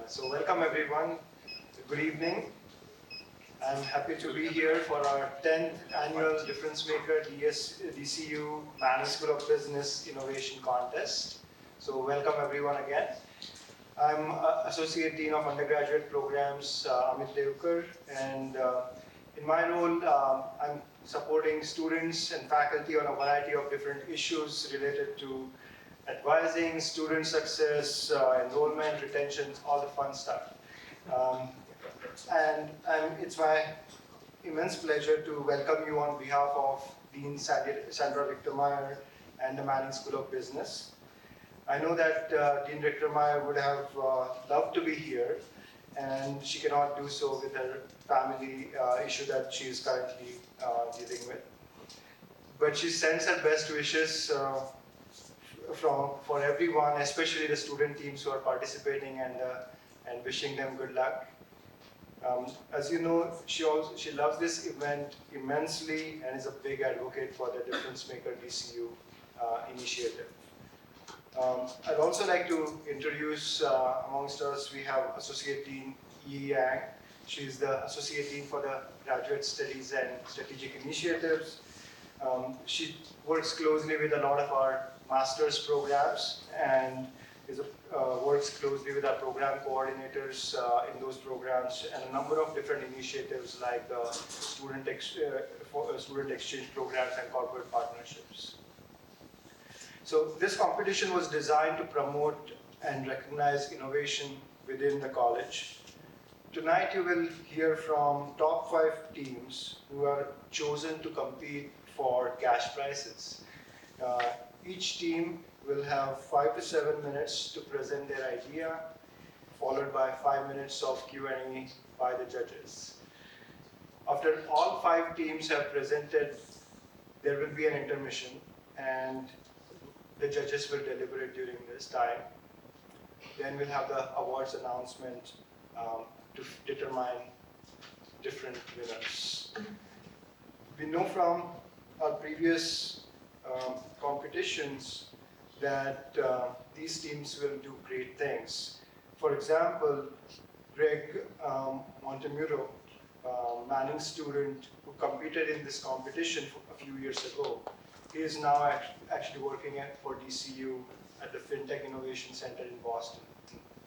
So welcome everyone. Good evening. I'm happy to be here for our 10th annual DifferenceMaker DCU Manning School of Business Innovation Contest. So welcome everyone again. I'm Associate Dean of Undergraduate Programs, Amit Devkar, and in my role, I'm supporting students and faculty on a variety of different issues related to advising, student success, enrollment, retention, all the fun stuff. It's my immense pleasure to welcome you on behalf of Dean Sandra Richtermeier and the Manning School of Business. I know that Dean Richtermeier would have loved to be here, and she cannot do so with her family issue that she is currently dealing with. But she sends her best wishes for everyone, especially the student teams who are participating, and wishing them good luck. As you know, she loves this event immensely and is a big advocate for the DifferenceMaker DCU initiative. I'd also like to introduce amongst us, we have Associate Dean Yi Yang. She's the Associate Dean for the Graduate Studies and Strategic Initiatives. She works closely with a lot of our master's programs and works closely with our program coordinators in those programs and a number of different initiatives like student exchange programs and corporate partnerships. So this competition was designed to promote and recognize innovation within the college. Tonight you will hear from top 5 teams who are chosen to compete for cash prizes. Each team will have 5 to 7 minutes to present their idea, followed by 5 minutes of Q&A by the judges. After all 5 teams have presented, there will be an intermission, and the judges will deliberate during this time. Then we'll have the awards announcement to determine different winners. We know from our previous competitions that these teams will do great things. For example, Greg Montemuro, Manning student who competed in this competition a few years ago, he is now actually working for DCU at the FinTech Innovation Center in Boston.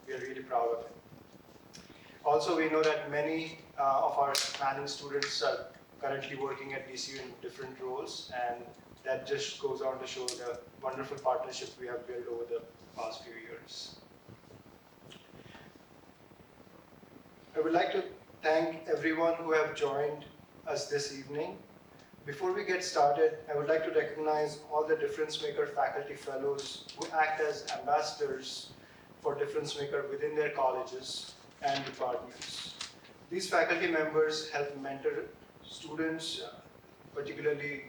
We are really proud of him. Also, we know that many of our Manning students are currently working at DCU in different roles, and that just goes on to show the wonderful partnership we have built over the past few years. I would like to thank everyone who have joined us this evening. Before we get started, I would like to recognize all the DifferenceMaker faculty fellows who act as ambassadors for DifferenceMaker within their colleges and departments. These faculty members help mentor students, particularly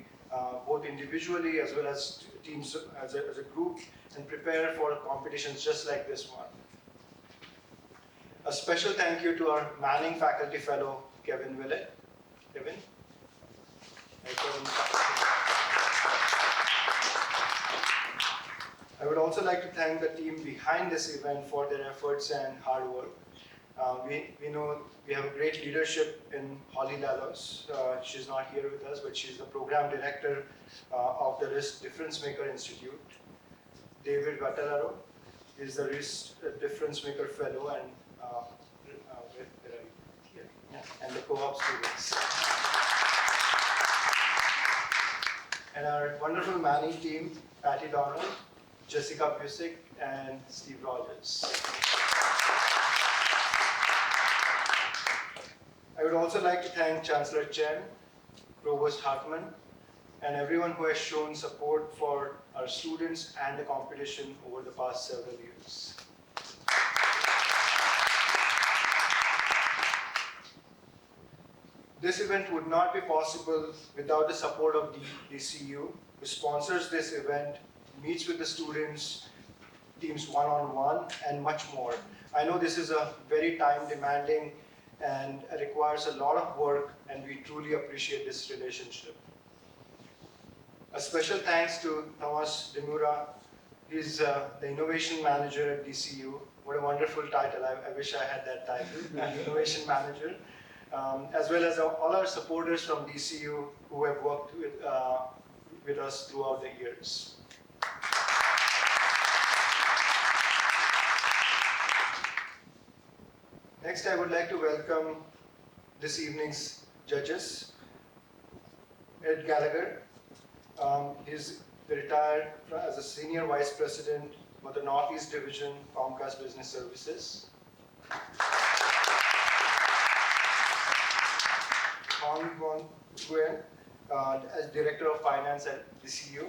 both individually as well as teams as a group, and prepare for competitions just like this one. A special thank you to our Manning faculty fellow, Kevin Willett. Kevin? I would also like to thank the team behind this event for their efforts and hard work. We know we have a great leadership in Holly Lalos. She's not here with us, but she's the program director of the RISC DifferenceMaker Institute. David Vattalaro is the RISC DifferenceMaker fellow and the co-op students. And our wonderful Manning team, Patty Donald, Jessica Busick, and Steve Rogers. I would also like to thank Chancellor Chen, Provost Hartman, and everyone who has shown support for our students and the competition over the past several years. This event would not be possible without the support of DCU, who sponsors this event, meets with the students, teams one-on-one, and much more. I know this is a very time-demanding and requires a lot of work, and we truly appreciate this relationship. A special thanks to Thomas Demura, He's the Innovation Manager at DCU. What a wonderful title. I wish I had that title, Innovation Manager. As well as all our supporters from DCU who have worked with us throughout the years. Next, I would like to welcome this evening's judges. Ed Gallagher. He's retired as a Senior Vice President for the Northeast Division, Comcast Business Services. Hong Von Nguyen, as Director of Finance at DCU.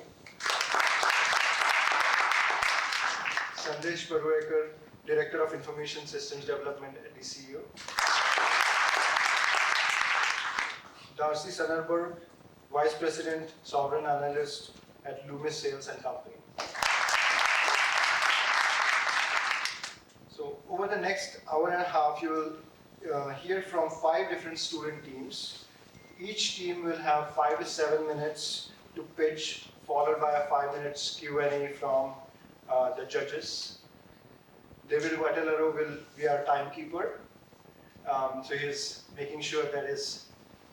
Sandesh Parwekar, Director of Information Systems Development at DCU. Darcy Sannerberg, Vice President, Sovereign Analyst at Loomis Sales and Company. So over the next hour and a half, you will hear from 5 different student teams. Each team will have 5 to 7 minutes to pitch, followed by a 5 minutes Q&A from the judges. David Wattelaro will be our timekeeper. So he's making sure that his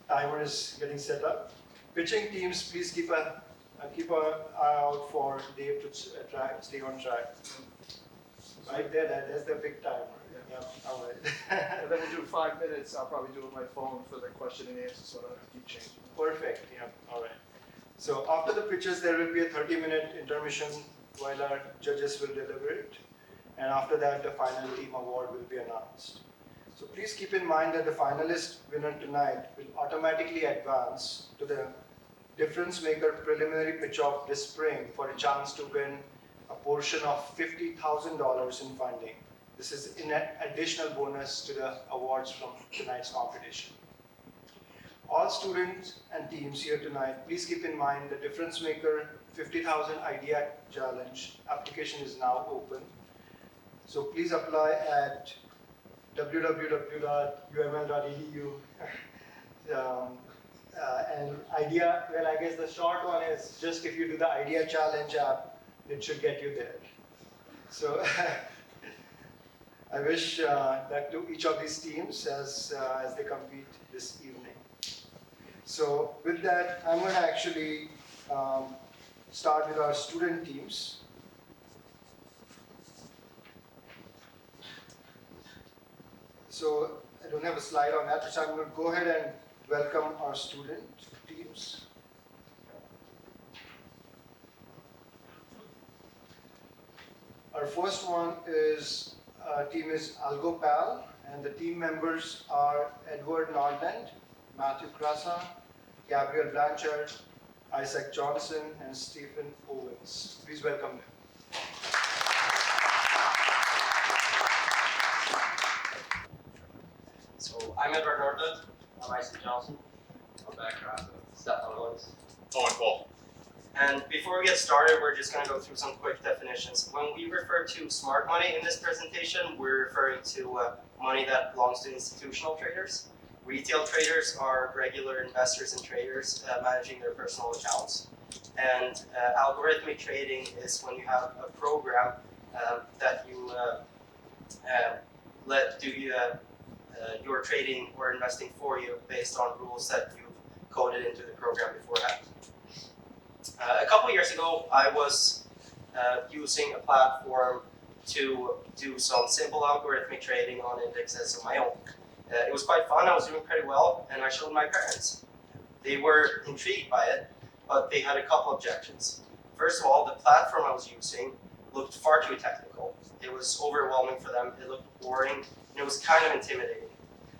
timer is getting set up. Pitching teams, please keep an eye out for Dave to stay on track. Right there, that's the big timer. Yeah, all right. And then we'll do 5 minutes. I'll probably do it with my phone for the question and answer, so I don't have to keep changing. Perfect. Yeah. All right. So after the pitches, there will be a 30-minute intermission while our judges will deliberate, and after that, the final team award will be announced. So please keep in mind that the finalist winner tonight will automatically advance to the DifferenceMaker preliminary pitch-off this spring for a chance to win a portion of $50,000 in funding. This is an additional bonus to the awards from tonight's competition. All students and teams here tonight, please keep in mind the DifferenceMaker 50,000 Idea Challenge application is now open. So please apply at www.uml.edu. And idea, well, I guess the short one is just if you do the Idea Challenge app, it should get you there. So I wish that to each of these teams as they compete this evening. So with that, I'm going to actually start with our student teams. So I don't have a slide on that, so I'm going to go ahead and welcome our student teams. Our first one is team is AlgoPal, and the team members are Edward Nordland, Matthew Krasa, Gabriel Blanchard, Isaac Johnson, and Stephen Owens. Please welcome them. So I'm Edward Nordland. I'm Isaac Johnson. My background is Stefan Owens. Owen Cole. And before we get started, we're just going to go through some quick definitions. When we refer to smart money in this presentation, we're referring to money that belongs to institutional traders. Retail traders are regular investors and traders managing their personal accounts. And algorithmic trading is when you have a program that you let do your trading or investing for you based on rules that you've coded into the program beforehand. A couple years ago, I was using a platform to do some simple algorithmic trading on indexes of my own. It was quite fun, I was doing pretty well, and I showed my parents. They were intrigued by it, but they had a couple objections. First of all, the platform I was using looked far too technical. It was overwhelming for them, it looked boring, and it was kind of intimidating.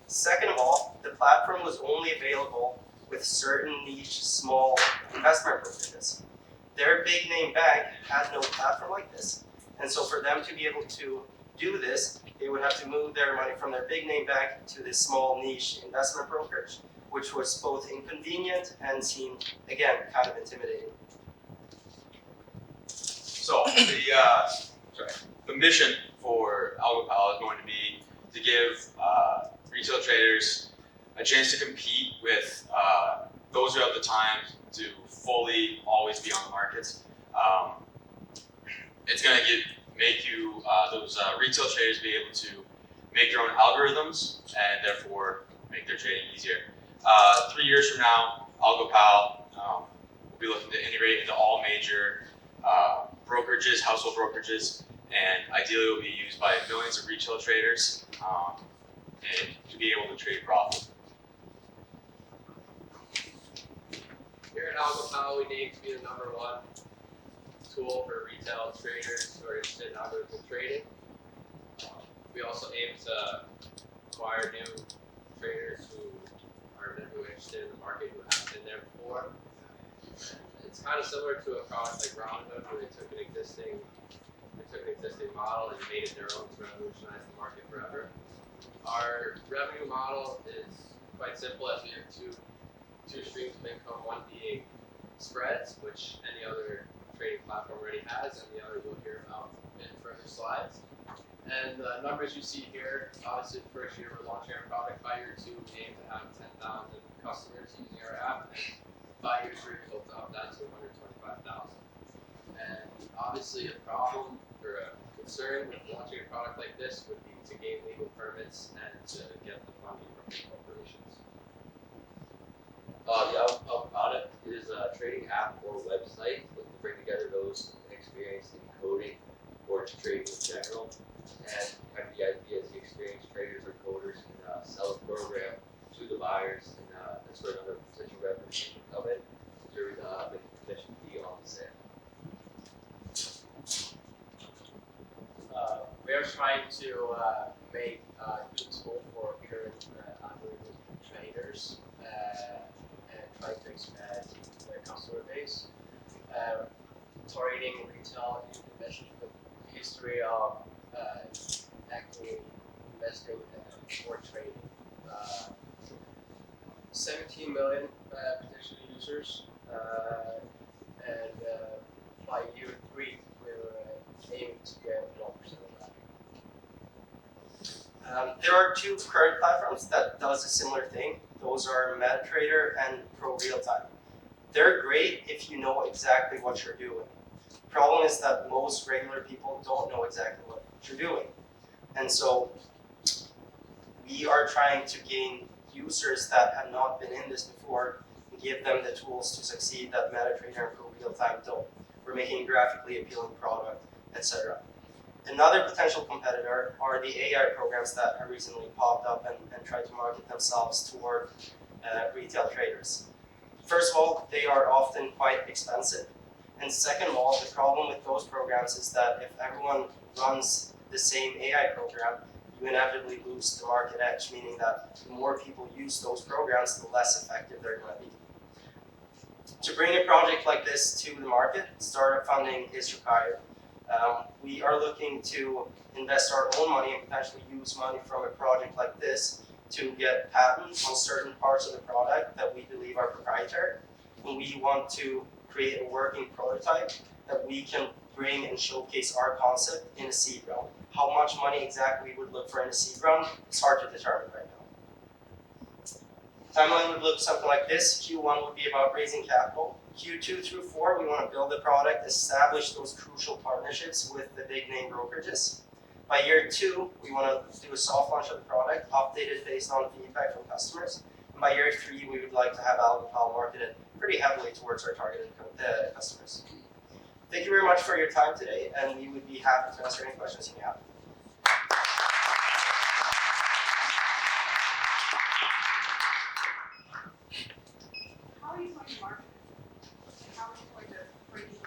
Second of all, the platform was only available with certain niche, small investment brokerages. Their big name bank had no platform like this. And so for them to be able to do this, they would have to move their money from their big name bank to this small niche investment brokerage, which was both inconvenient and seemed, again, kind of intimidating. So the mission for AlgoPal is going to be to give retail traders a chance to compete with those who have the time to fully always be on the markets. it's going to make you those retail traders be able to make their own algorithms and therefore make their trading easier. 3 years from now, AlgoPal will be looking to integrate into all major brokerages, household brokerages, and ideally will be used by millions of retail traders and to be able to trade profitably. Here at AlgoPal, we aim to be the #1 tool for retail traders who are interested in algorithmic trading. We also aim to acquire new traders who are interested in the market who haven't been there before. It's kind of similar to a product like Robinhood, where they took an existing model and made it their own to revolutionize the market forever. Our revenue model is quite simple, as we have two streams of income, one being spreads, which any other trading platform already has, and the other you'll hear about in further slides. And the numbers you see here, obviously the first year we're launching our product. By year 2, we aim to have 10,000 customers using our app, and by year 3 we hope to up that to 125,000. And obviously a problem or a concern with launching a product like this would be to gain legal permits and to get the funding from big corporations. The product is a trading app or website that will bring together those experienced in coding or trading in general. And kind of the idea is the experienced traders or coders can sell a program to the buyers, and that's where another potential revenue can come in through the commission fee on the sale. We are trying to make a tool for current algorithm traders and trying to expand the customer base. Targeting retail, you mentioned the history of actually investing or trading. 17 million potential users, and by year 3, we're aiming to get 1% of that. There are 2 current platforms that does a similar thing. Those are MetaTrader and Pro Realtime. They're great if you know exactly what you're doing. The problem is that most regular people don't know exactly what you're doing. And so we are trying to gain users that have not been in this before and give them the tools to succeed that MetaTrader and Pro Realtime don't. We're making a graphically appealing product, etc. Another potential competitor are the AI programs that have recently popped up and tried to market themselves toward retail traders. First of all, they are often quite expensive. And second of all, the problem with those programs is that if everyone runs the same AI program, you inevitably lose the market edge, meaning that the more people use those programs, the less effective they're going to be. To bring a project like this to the market, startup funding is required. We are looking to invest our own money and potentially use money from a project like this to get patents on certain parts of the product that we believe are proprietary. And we want to create a working prototype that we can bring and showcase our concept in a seed round. How much money exactly we would look for in a seed round is hard to determine right now. Timeline would look something like this. Q1 would be about raising capital. Q2 through 4, we want to build the product, establish those crucial partnerships with the big name brokerages. By year 2, we want to do a soft launch of the product, update it based on feedback from customers. And by year 3, we would like to have AlgoPal marketed pretty heavily towards our targeted customers. Thank you very much for your time today, and we would be happy to answer any questions you may have. How are you going to market it? How are you going to bring these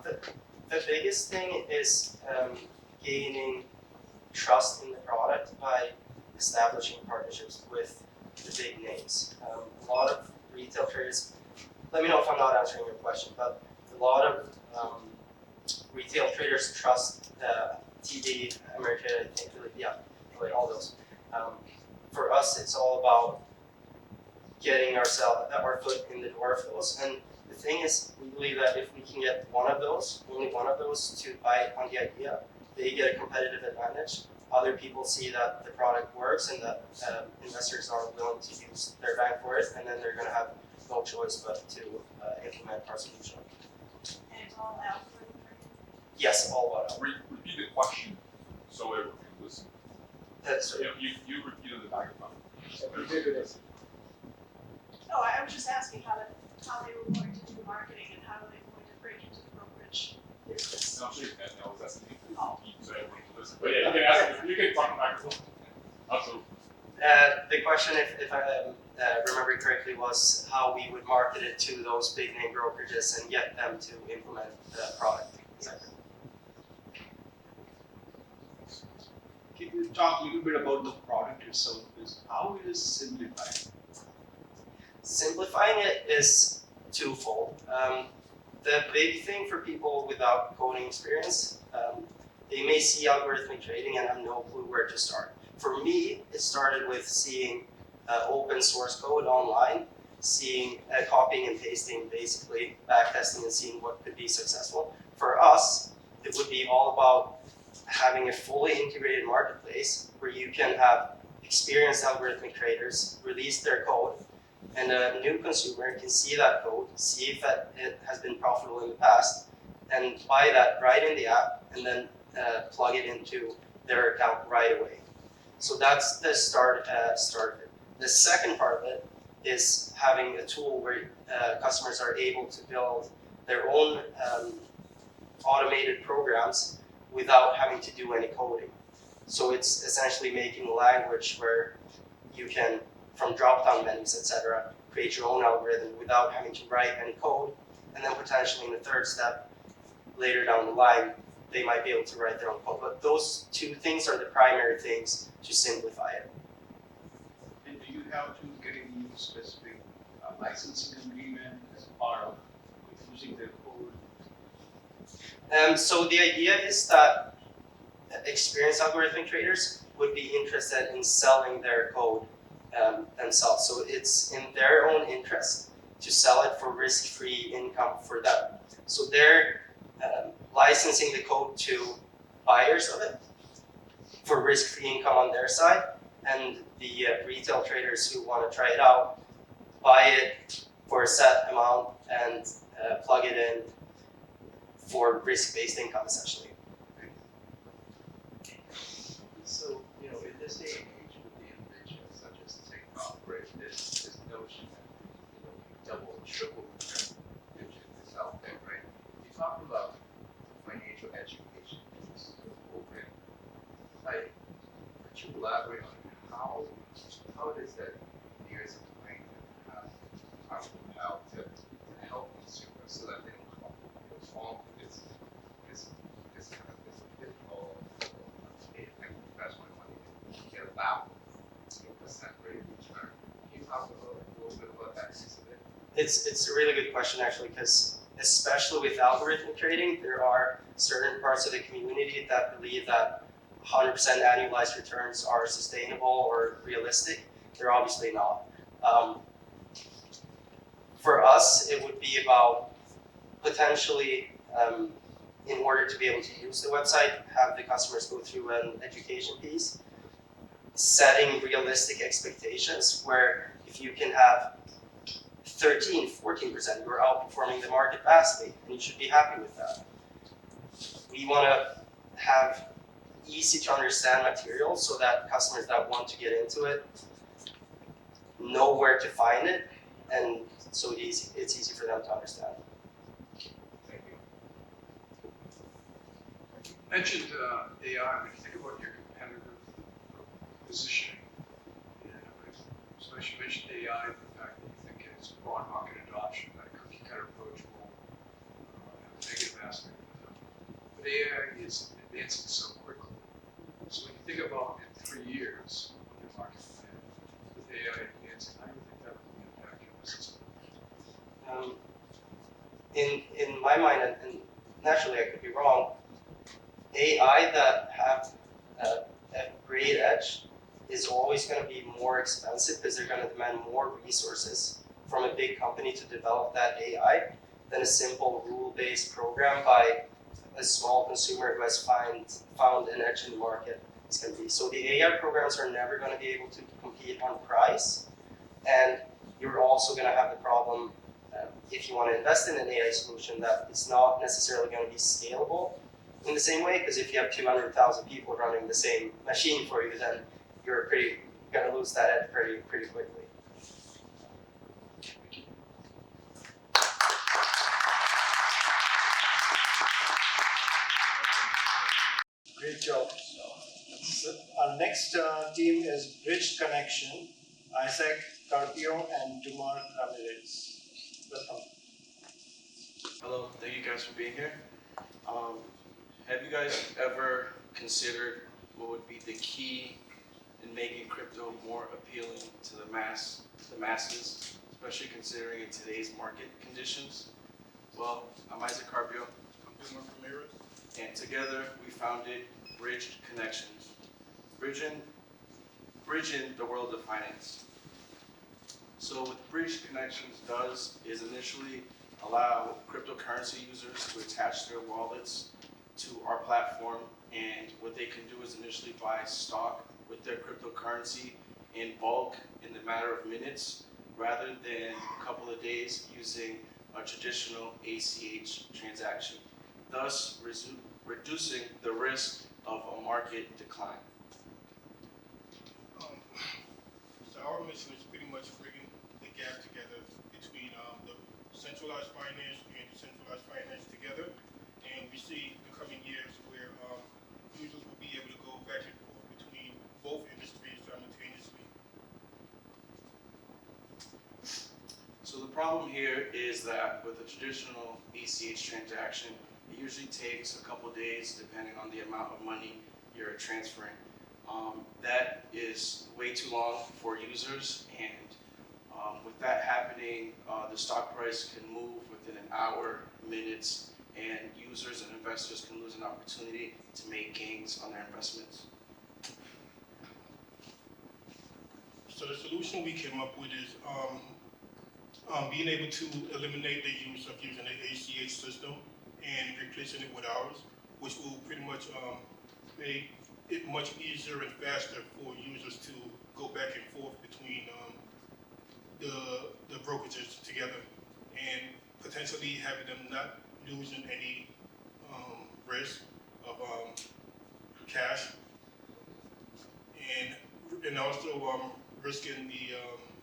workers? The biggest thing is gaining trust in the product by establishing partnerships with the big names. A lot of retail traders, let me know if I'm not answering your question, but a lot of retail traders trust TD, Ameritrade, I think, really all those. For us, it's all about getting our foot in the door of those. And the thing is, we believe that if we can get one of those, only one of those, to buy on the idea, they get a competitive advantage. Other people see that the product works and that investors are willing to use their bank for it, and then they're going to have no choice but to implement our solution. And it's all algorithm training? Yes, all about Repeat the question so everyone can listen. that's You repeated the microphone. Oh, I was just asking how they were going to do the marketing and how they were going to break into the brokerage business. No, I'm sure that was asking you so everyone can listen. But yeah, you can ask. You can talk to the microphone. Absolutely. The question, if I remember correctly, was how we would market it to those big name brokerages and get them to implement the product. Exactly. Can you talk a little bit about the product itself? How it is simplified? Simplifying it is twofold. The big thing for people without coding experience, they may see algorithmic trading and have no clue where to start. For me, it started with seeing open source code online, seeing copying and pasting, basically backtesting and seeing what could be successful. For us, it would be all about having a fully integrated marketplace where you can have experienced algorithmic traders release their code, and a new consumer can see that code, see if it has been profitable in the past, and buy that right in the app, and then plug it into their account right away. So that's the start of it. The second part of it is having a tool where customers are able to build their own automated programs without having to do any coding. So it's essentially making a language where you can, from drop-down menus, etc., create your own algorithm without having to write any code. And then potentially in the third step, later down the line, they might be able to write their own code. But those two things are the primary things to simplify it. And do you have to get any specific licensing agreement as part of using their code? So the idea is that experienced algorithmic traders would be interested in selling their code themselves. So it's in their own interest to sell it for risk-free income for them. So they're licensing the code to buyers of it for risk-free income on their side, and the retail traders who want to try it out buy it for a set amount and plug it in for risk-based income, essentially. So, in this day and age with the invention such as TikTok, right, this notion that, double, triple invention is out there, right? You talk about financial education program. Like, could you elaborate on how does that years of plan how to help consumers so that they don't fall into this kind of this pitfall of like investment money to get about 8% rate of return. Can you talk a little bit about that piece of it? It's a really good question, actually, because especially with algorithmic trading, there are certain parts of the community that believe that 100% annualized returns are sustainable or realistic. They're obviously not. For us, it would be about potentially, in order to be able to use the website, have the customers go through an education piece, setting realistic expectations where if you can have 13, 14%, you're outperforming the market vastly, and you should be happy with that. We want to have easy to understand material so that customers that want to get into it know where to find it, and so it's easy for them to understand. Thank you. You mentioned AI. When you think about your competitive positioning, especially you mentioned AI, the fact that you think it's broad market adoption, that cookie cutter approach will have a negative aspect of it. But AI is advancing so quickly. So when you think about in 3 years, what your market plan with AI advancing, how do you think that will impact your business? In my mind, and naturally I could be wrong, AI that have a great edge is always going to be more expensive because they're going to demand more resources from a big company to develop that AI than a simple rule-based program by a small consumer who has found an edge in the market is going to be. So the AI programs are never going to be able to compete on price, and you're also going to have the problem if you want to invest in an AI solution, that it's not necessarily going to be scalable in the same way, because if you have 200,000 people running the same machine for you, then you're going to lose that edge pretty quickly. Great job. So our next team is Bridge Connection, Isaac Carpio and Dumar Ramirez. Welcome. Hello, thank you guys for being here. Have you guys ever considered what would be the key in making crypto more appealing to the masses, especially considering in today's market conditions? Well, I'm Isaac Carpio. I'm Dumar Ramirez. And together we founded Bridge Connections, bridging the world of finance. So what Bridge Connections does is initially allow cryptocurrency users to attach their wallets to our platform, and what they can do is initially buy stock with their cryptocurrency in bulk in the matter of minutes, rather than a couple of days using a traditional ACH transaction, thus reducing the risk of a market decline. So our mission is pretty much bringing the gap together between the centralized finance and decentralized finance together, and we see the coming years where users will be able to go back and forth between both industries simultaneously. So the problem here is that with a traditional ACH transaction, it usually takes a couple days depending on the amount of money you're transferring. That is way too long for users, and with that happening, the stock price can move within an hour, minutes, and users and investors can lose an opportunity to make gains on their investments. So the solution we came up with is being able to eliminate the use of using the ACH system and replacing it with ours, which will pretty much make it much easier and faster for users to go back and forth between the brokerages together, and potentially having them not losing any risk of cash, and also risking the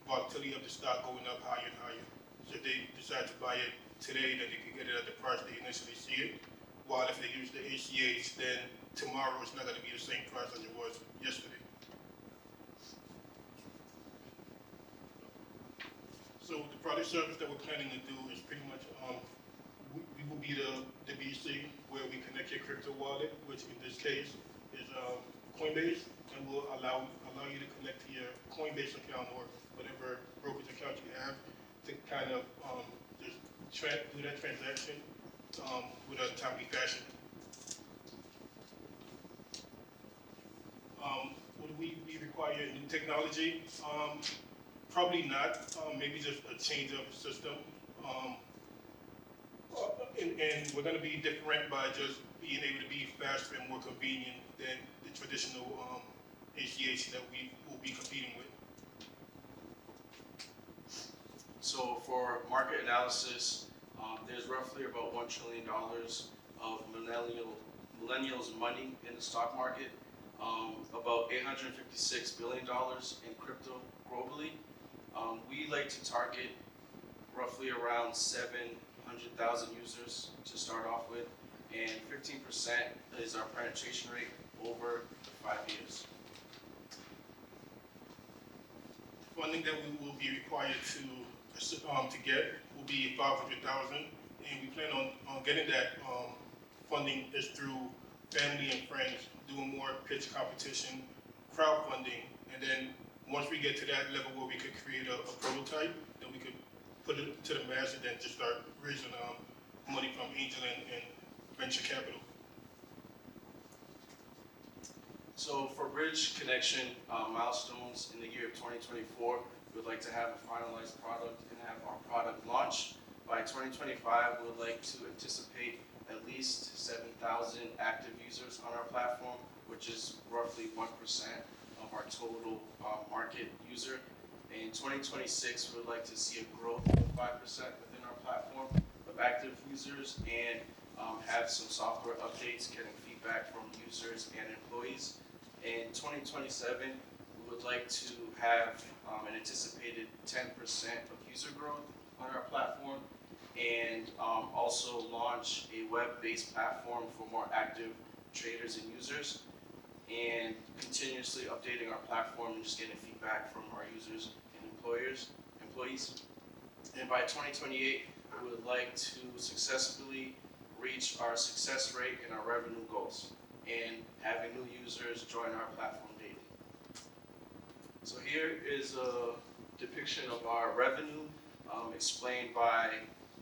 volatility of the stock going up higher and higher. So if they decide to buy it today, then they can get it at the price they initially see it. While if they use the ACH, then tomorrow it's not going to be the same price as it was yesterday. So the product service that we're planning to do is pretty much, we will be the BC where we connect your crypto wallet, which in this case is Coinbase, and will allow you to connect to your Coinbase account or whatever brokerage account you have to kind of just do that transaction with a timely fashion. Would we require new technology? Probably not. Maybe just a change of system. And we're going to be different by just being able to be faster and more convenient than the traditional ACH that we will be competing with. So for market analysis, there's roughly about $1 trillion of millennials' money in the stock market, about $856 billion in crypto globally. We like to target roughly around 700,000 users to start off with, and 15% is our penetration rate over 5 years. Funding that we will be required to get will be $500,000, and we plan on getting that funding is through family and friends, doing more pitch competition, crowdfunding, and then once we get to that level where we could create a prototype, then we could put it to the mass and then just start raising money from angel and venture capital. So for Bridge Connection milestones in the year of 2024, we would like to have a finalized product and have our product launch. By 2025, we would like to anticipate at least 7,000 active users on our platform, which is roughly 1% of our total market user. In 2026, we would like to see a growth of 5% within our platform of active users and have some software updates, getting feedback from users and employees. In 2027, we would like to have an anticipated 10% of user growth on our platform, and also launch a web-based platform for more active traders and users, and continuously updating our platform and just getting feedback from our users and employees. And by 2028, we would like to successfully reach our success rate and our revenue goals, and having new users join our platform daily. So here is a depiction of our revenue, explained by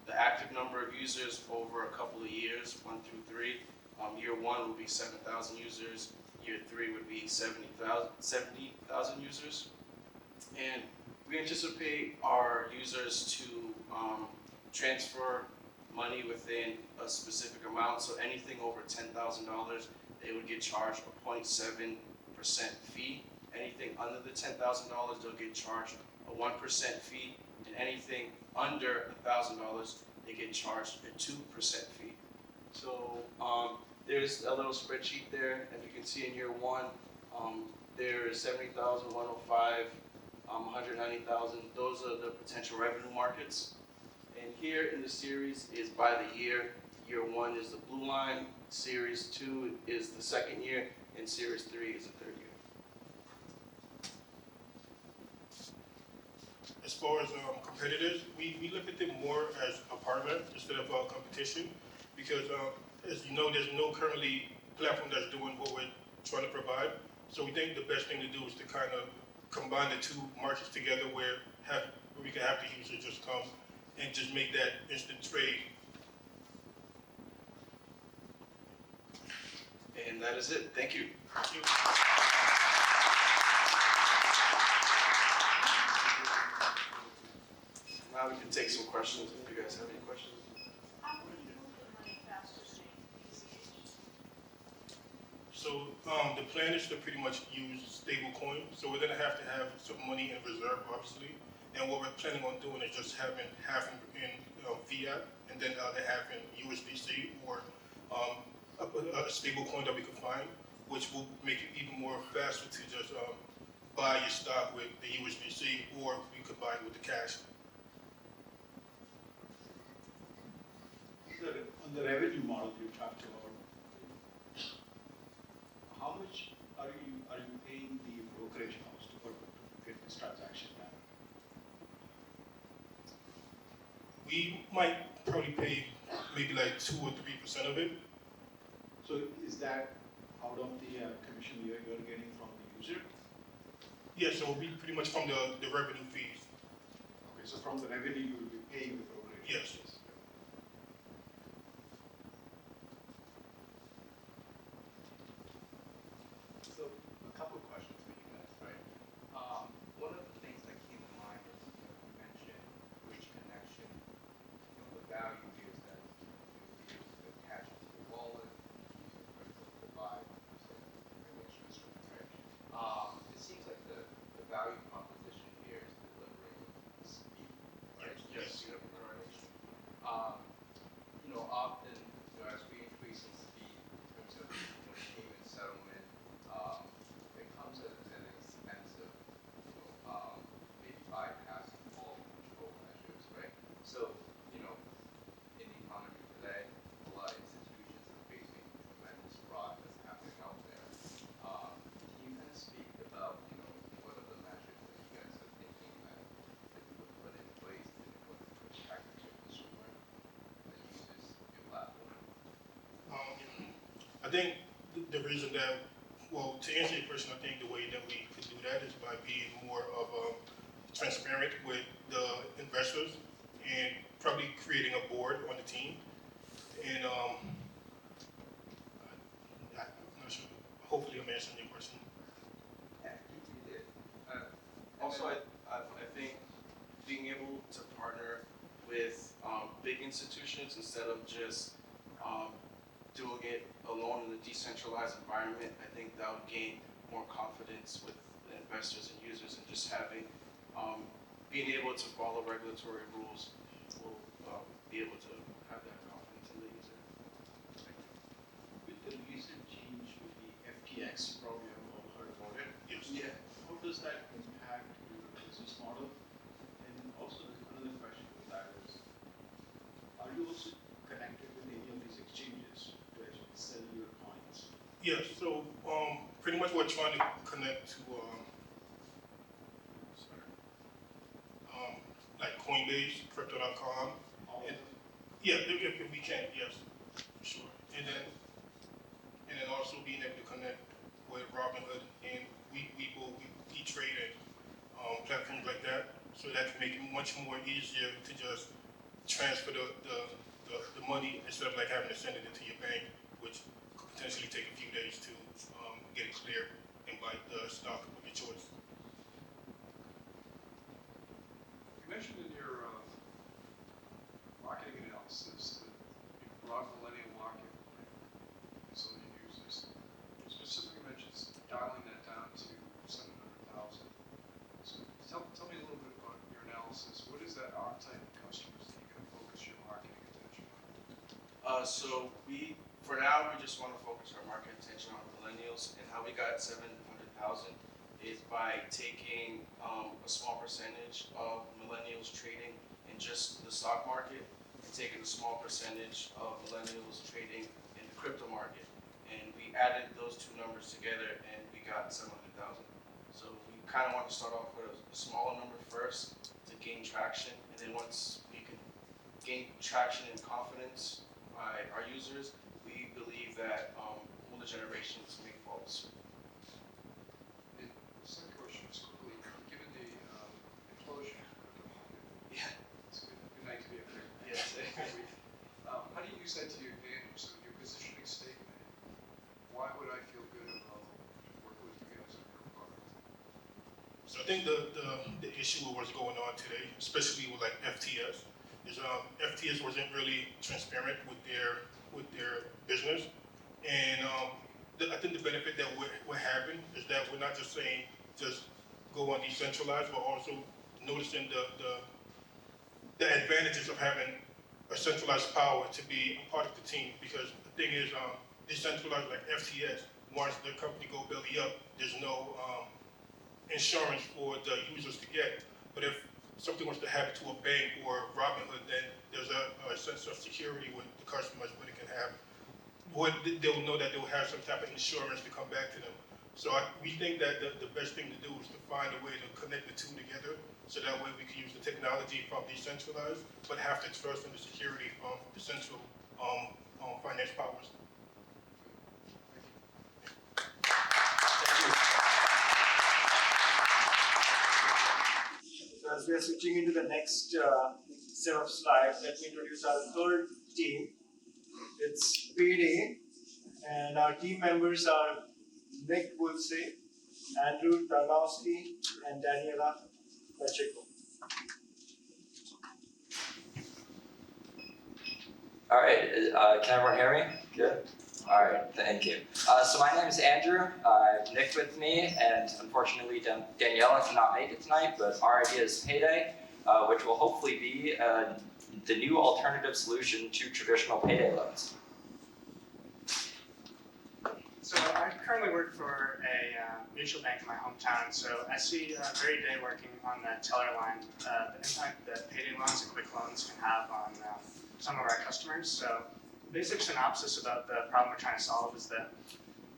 the active number of users over a couple of years, 1 through 3. Year 1 would be 7,000 users. Year 3 would be 70,000 users. And we anticipate our users to transfer money within a specific amount. So anything over $10,000, they would get charged a 0.7% fee. Anything under the $10,000, they'll get charged a 1% fee. And anything under $1,000, they get charged a 2% fee. So there's a little spreadsheet there, as you can see in year 1, there is 70,000, 105, 190,000. Those are the potential revenue markets. And here in the series is by the year. Year 1 is the blue line, series 2 is the second year, and series 3 is the third year. As far as competitors, we look at them more as a partner instead of a competition, because as you know, there's no currently platform that's doing what we're trying to provide. So we think the best thing to do is to kind of combine the two markets together, where we can have the user just come and just make that instant trade. And that is it. Thank you. Thank you. Now we can take some questions if you guys have any questions. How will you move the money faster straight to DCH? So the plan is to pretty much use stable coin. So we're gonna have to have some money in reserve, obviously. And what we're planning on doing is just having half in fiat and then the other half in USDC, or a stable coin that we can find, which will make it even more faster to just buy your stock with the USDC, or you could buy it with the cash. On the revenue model you talked about, how much are you paying the brokerage house to get this transaction done? We might probably pay maybe like 2 or 3% of it. So is that out of the commission you're getting from the user? Yeah, so it'll be pretty much from the revenue fees. Okay, so from the revenue you will be paying the brokerage? Yes. So a couple of questions for you guys, right? One of the things that came to mind was, you mentioned bridge connection. The value here is that you'll be able to attach it to the wallet, use it for example to buy, say, right? It seems like the value proposition here is delivering speed, right? Yes. Often, as we increase in speed in terms of payment settlement, it comes at an expense of, maybe bypassing all control measures, right? So, in the economy today, a lot of institutions are facing tremendous fraud that's happening out there. Can you kind of speak about, what are the measures that you guys are thinking that you would put in place to protect your consumer that uses your platform? I think the reason that, well, to answer your question, I think the way that we could do that is by being more of transparent with the investors, and probably creating a board on the team. And I'm not sure, hopefully I'm answering your question. Yeah, you did. Also, I think being able to partner with big institutions instead of just doing it alone in a decentralized environment, I think that would gain more confidence with the investors and users, and just having being able to follow regulatory rules will be able to have that confidence in the user. With the recent change with the FTX, you probably have all heard about it. Yes. Yeah. How does that impact your business model? And also another question with that is, are you also connected with any of these exchanges to actually sell your coins? Yes, so pretty much we're trying to connect to like Coinbase, Crypto.com. All And- of them? Yeah, if we can, yes, for sure. And then also being able to connect with Robinhood and Webull, E-Trade, and platforms like that. So that can make it much more easier to just transfer the money instead of like having to send it into your bank, which could potentially take a few days to get it clear and buy the stock of your choice. You mentioned in your marketing analysis that you broad millennial market, some of your users. You specifically mentioned dialing that down to 700,000. So tell me a little bit about your analysis. What is that archetype of customers that you're going to focus your marketing attention on? So for now, we just want to focus our market attention on millennials, and how we got 700,000 is by taking a small percentage of millennials trading in just the stock market, and taking a small percentage of millennials trading in the crypto market. And we added those two numbers together, and we got 700,000. So we kind of want to start off with a smaller number first to gain traction, and then once we can gain traction and confidence by our users, we believe that older generations may follow suit. And the second question is quickly, given the implosion of the market, Yeah. it's good night to be up there. Yes. How do you use that to your advantage? So your positioning statement, why would I feel good about working with you guys on your product? So I think the issue with what's going on today, especially with like FTS, is FTS wasn't really transparent with their business, and I think the benefit that we're having is that we're not just saying just go on decentralized, but also noticing the advantages of having a centralized power to be a part of the team. Because the thing is, decentralized like FTS, once the company go belly up, there's no insurance for the users to get. But if something was to happen to a bank or Robinhood, then there's a sense of security with the customers when it can happen. They'll know that they'll have some type of insurance to come back to them. So we think that the best thing to do is to find a way to connect the two together, so that way we can use the technology from decentralized, but have the trust and the security from the central finance powers. So as we are switching into the next set of slides, let me introduce our third team. It's PD, and our team members are Nick Woolsey, Andrew Tarnowski, and Daniela Pacheco. All right, can everyone hear me? Good. All right, thank you. So my name is Andrew. I have Nick with me, and unfortunately Daniela cannot make it tonight, but our idea is Payday, which will hopefully be the new alternative solution to traditional payday loans. So I currently work for a mutual bank in my hometown, so I see every day working on the teller line the impact that payday loans and quick loans can have on some of our customers. So the basic synopsis about the problem we're trying to solve is that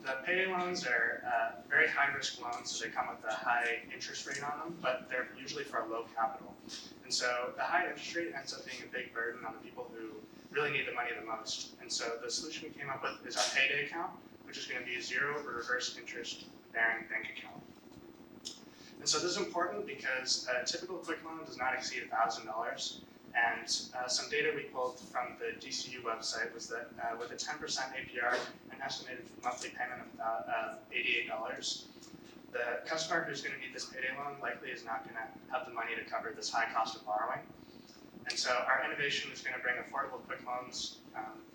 the payday loans are very high-risk loans, so they come with a high interest rate on them, but they're usually for a low capital. And so the high interest rate ends up being a big burden on the people who really need the money the most. And so the solution we came up with is our payday account, which is going to be a zero or reverse interest bearing bank account. And so this is important because a typical quick loan does not exceed $1,000. And some data we pulled from the DCU website was that with a 10% APR, an estimated monthly payment of $88, the customer who's going to need this payday loan likely is not going to have the money to cover this high cost of borrowing. And so our innovation is going to bring affordable quick loans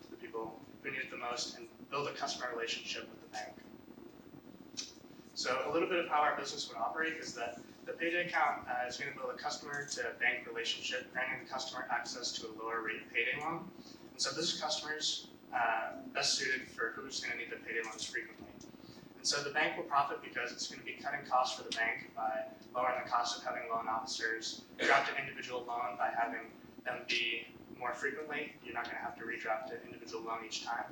to the people who need it the most and build a customer relationship with the bank. So a little bit of how our business would operate is that the payday account is going to build a customer to bank relationship, granting the customer access to a lower rate payday loan. And so this is customers best suited for who's going to need the payday loans frequently. And so the bank will profit because it's going to be cutting costs for the bank by lowering the cost of having loan officers draft an individual loan by having them be more frequently. You're not going to have to redraft an individual loan each time.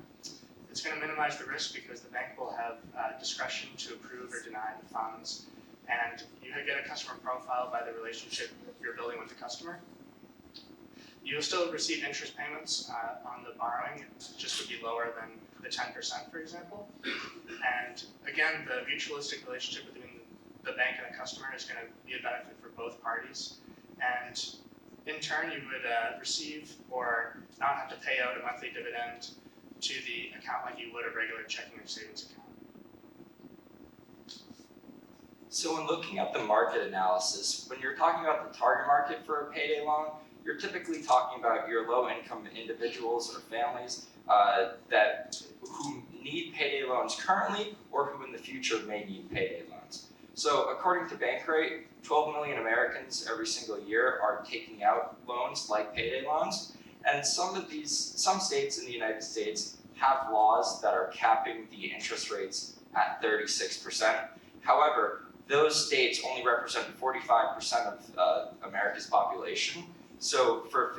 It's going to minimize the risk because the bank will have discretion to approve or deny the funds. And you get a customer profile by the relationship you're building with the customer. You'll still receive interest payments on the borrowing. It just would be lower than the 10%, for example. And again, the mutualistic relationship between the bank and the customer is going to be a benefit for both parties. And in turn, you would receive or not have to pay out a monthly dividend to the account like you would a regular checking or savings account. So when looking at the market analysis, when you're talking about the target market for a payday loan, you're typically talking about your low-income individuals or families who need payday loans currently or who in the future may need payday loans. So according to Bankrate, 12 million Americans every single year are taking out loans like payday loans, and some states in the United States have laws that are capping the interest rates at 36%. However, those states only represent 45% of America's population. So for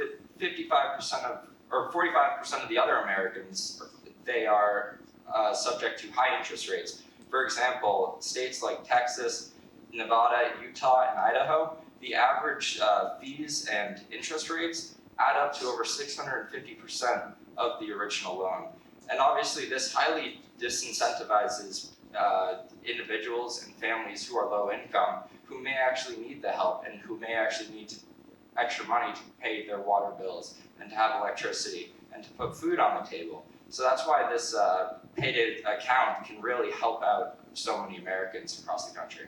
45% of the other Americans, they are subject to high interest rates. For example, states like Texas, Nevada, Utah, and Idaho, the average fees and interest rates add up to over 650% of the original loan. And obviously this highly disincentivizes individuals and families who are low income, who may actually need the help and who may actually need extra money to pay their water bills and to have electricity and to put food on the table. So that's why this payday account can really help out so many Americans across the country.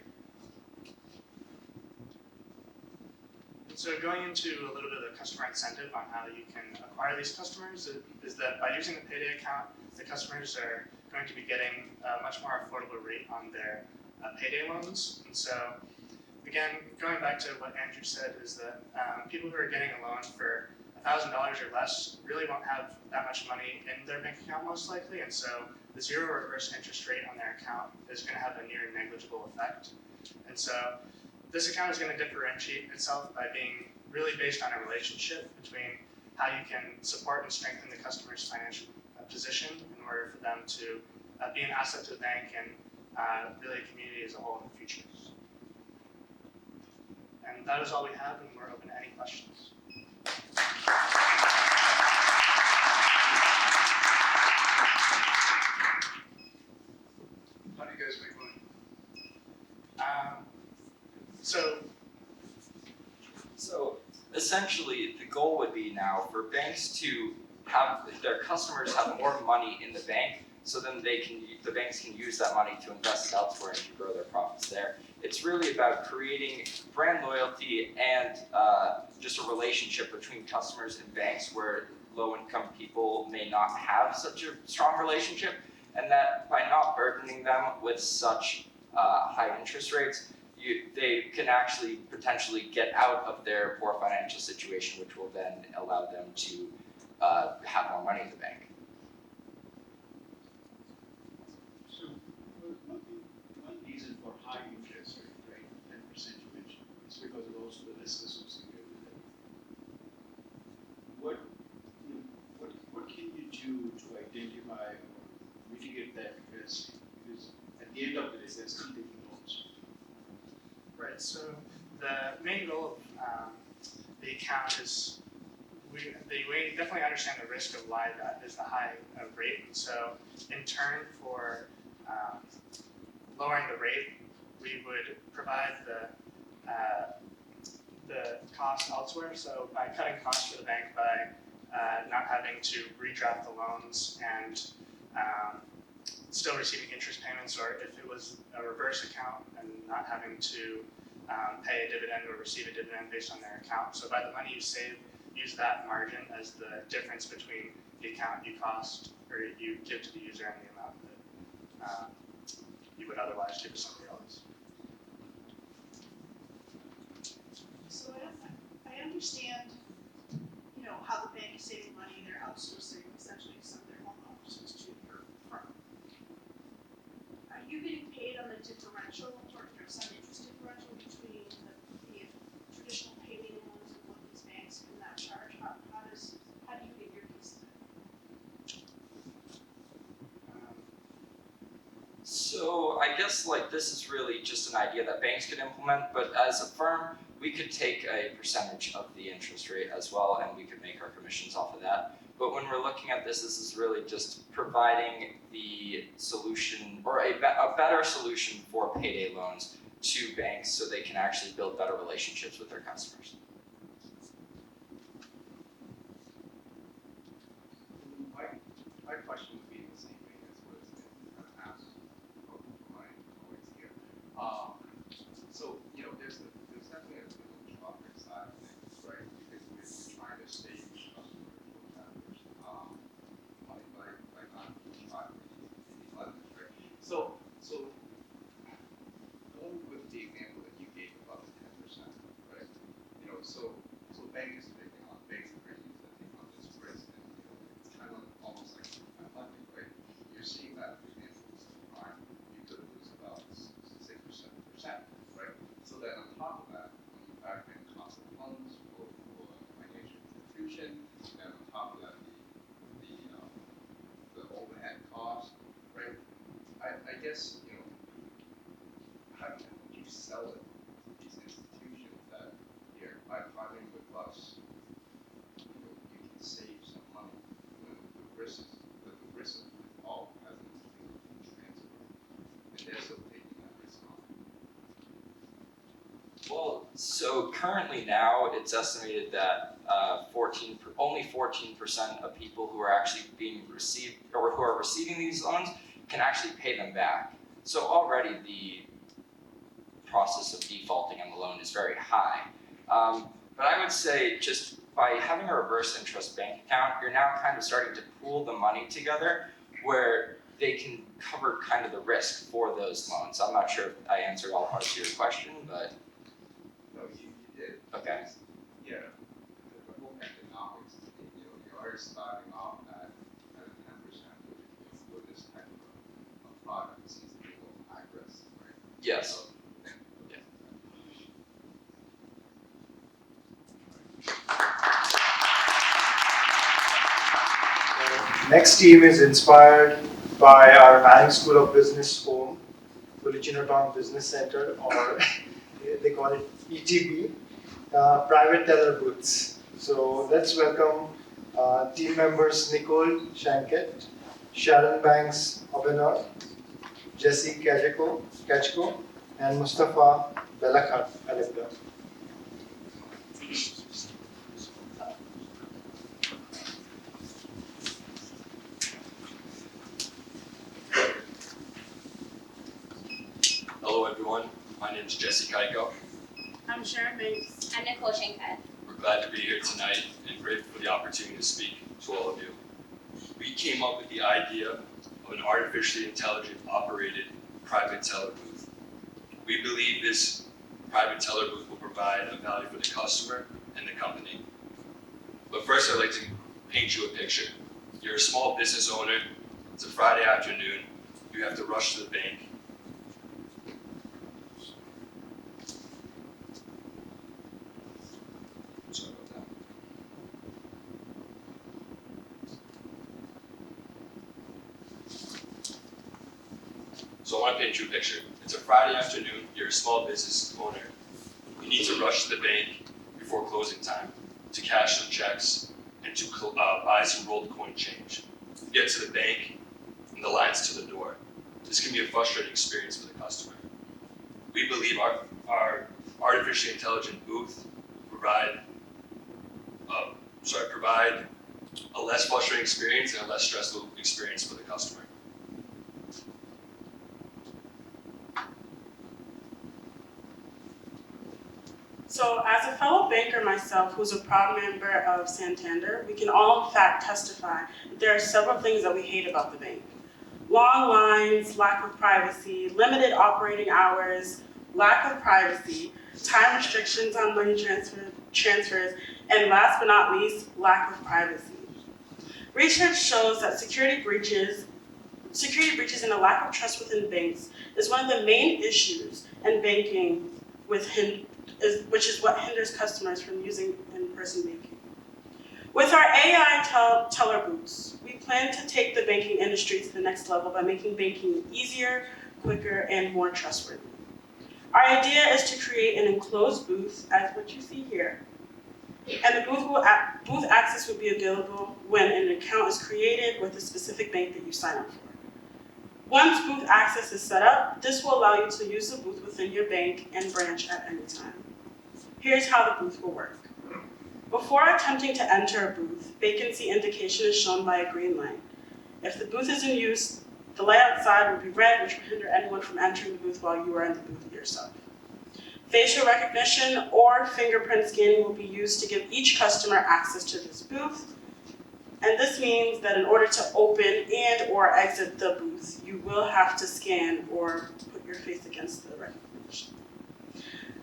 So going into a little bit of the customer incentive on how you can acquire these customers is that by using the payday account, the customers are going to be getting a much more affordable rate on their payday loans. And so again, going back to what Andrew said is that people who are getting a loan for $1,000 or less really won't have that much money in their bank account most likely, and so the zero reverse interest rate on their account is going to have a near negligible effect. And so this account is going to differentiate itself by being really based on a relationship between how you can support and strengthen the customer's financial position in order for them to be an asset to the bank and really a community as a whole in the future. And that is all we have, and we're open to any questions. How do you guys make money? So essentially, the goal would be now for banks to have their customers have more money in the bank, so then the banks can use that money to invest elsewhere and to grow their profits there. It's really about creating brand loyalty and just a relationship between customers and banks where low-income people may not have such a strong relationship, and that by not burdening them with such high interest rates, they can actually potentially get out of their poor financial situation, which will then allow them to have more money in the bank. So, one reason for high interest rate, right, 10% you mentioned, is because of also the risk associated with it. What can you do to identify or mitigate that risk? Because at the end of the day, they're still taking loans. Right, so the main goal of the account is we definitely understand the risk of why that is the high rate. And so in turn for lowering the rate, we would provide the cost elsewhere. So by cutting costs for the bank by not having to redraft the loans and still receiving interest payments, or if it was a reverse account and not having to pay a dividend or receive a dividend based on their account. So by the money you save, use that margin as the difference between the account you cost or you give to the user and the amount that you would otherwise give to somebody else. I understand, you know, how the bank is saving money, they're outsourcing essentially some of their loan officers to your firm. Are you getting paid on the differential or some interest differential between the traditional payday loans and what these banks can now charge? How do you get your piece of it? So I guess like this is really just an idea that banks could implement, but as a firm, we could take a percentage of the interest rate as well, and we could make our commissions off of that. But when we're looking at this is really just providing the solution or a better solution for payday loans to banks so they can actually build better relationships with their customers. My question would be the same thing as what has been kind of asked from my colleagues here. So, you know, there's definitely a village offering side of things, right? Because we're trying to save customers from vendors, by not trying these lenders, right? So going with the example that you gave about the 10%, right? You know, so banks are taking on, banks are going to take on this risk, and you know, it's kind of almost like lending, right? You're seeing that, for example, with prime, you could lose about 6 or 7%, right? So then on top of that, when you factor in cost of funds for a financial institution, then on top of that, the overhead cost, right? I guess, you know, how can you sell it to these institutions that here, by partnering with us, you know, you can save some money when the risk involved hasn't been transferred, and they're still taking that risk on. Well, so currently now it's estimated that only 14% of people who are actually being received or who are receiving these loans can actually pay them back. So already the process of defaulting on the loan is very high. But I would say just by having a reverse interest bank account, you're now kind of starting to pool the money together where they can cover kind of the risk for those loans. I'm not sure if I answered all parts of your question, but. No, you did. Okay. Yeah, the whole economics, you know, you are starting off at a 10% with this type of product. It seems to be a little high risk, right? Yes. So, Next team is inspired by our Manning School of Business home, Pulicino Town Business Center, or they call it ETB, private teller booths. So let's welcome team members Nicole Shanket, Sharon Banks Obenor, Jesse Kachko, and Mustafa Belakhat Alibda. Hello everyone, my name is Jesse Kaiko. I'm Sharon Banks. I'm Nicole Shankat. We're glad to be here tonight and grateful for the opportunity to speak to all of you. We came up with the idea of an artificially intelligent operated private teller booth. We believe this private teller booth will provide a value for the customer and the company. But first I'd like to paint you a picture. You're a small business owner, it's a Friday afternoon, you have to rush to the bank. Sorry about that. So I want to paint you a picture. It's a Friday afternoon, you're a small business owner. You need to rush to the bank before closing time to cash some checks and to buy some rolled coin change. You get to the bank and the line's to the door. This can be a frustrating experience for the customer. We believe our artificially intelligent booth provide a less frustrating experience and a less stressful experience for the customer. So as a fellow banker myself, who's a proud member of Santander, we can all in fact testify that there are several things that we hate about the bank. Long lines, lack of privacy, limited operating hours, lack of privacy, time restrictions on money transfers, and last but not least, lack of privacy. Research shows that security breaches and a lack of trust within banks is one of the main issues in banking, which is what hinders customers from using in-person banking. With our AI teller booths, we plan to take the banking industry to the next level by making banking easier, quicker, and more trustworthy. Our idea is to create an enclosed booth, as what you see here, and the booth access will be available when an account is created with a specific bank that you sign up for. Once booth access is set up, this will allow you to use the booth within your bank and branch at any time. Here's how the booth will work. Before attempting to enter a booth, vacancy indication is shown by a green line. If the booth is in use, the light outside will be red, which will hinder anyone from entering the booth while you are in the booth yourself. Facial recognition or fingerprint scanning will be used to give each customer access to this booth. And this means that in order to open and or exit the booth, you will have to scan or put your face against the recognition.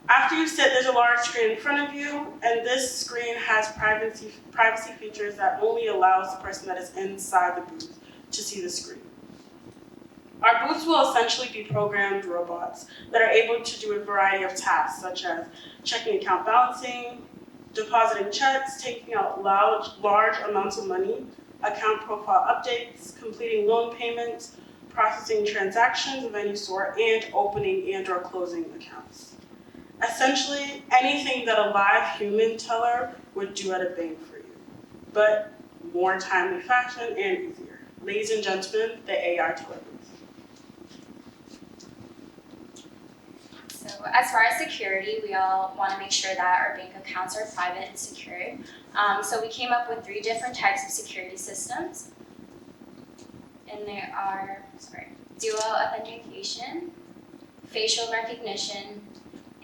After you sit, there's a large screen in front of you, and this screen has privacy features that only allows the person that is inside the booth to see the screen. Our booths will essentially be programmed robots that are able to do a variety of tasks, such as checking account balancing, depositing checks, taking out large amounts of money, account profile updates, completing loan payments, processing transactions of any sort, and opening and or closing accounts. Essentially, anything that a live human teller would do at a bank for you, but more timely fashion and easier. Ladies and gentlemen, the AI teller booth. So as far as security, we all want to make sure that our bank accounts are private and secure. So we came up with 3 different types of security systems. And they are, duo authentication, facial recognition,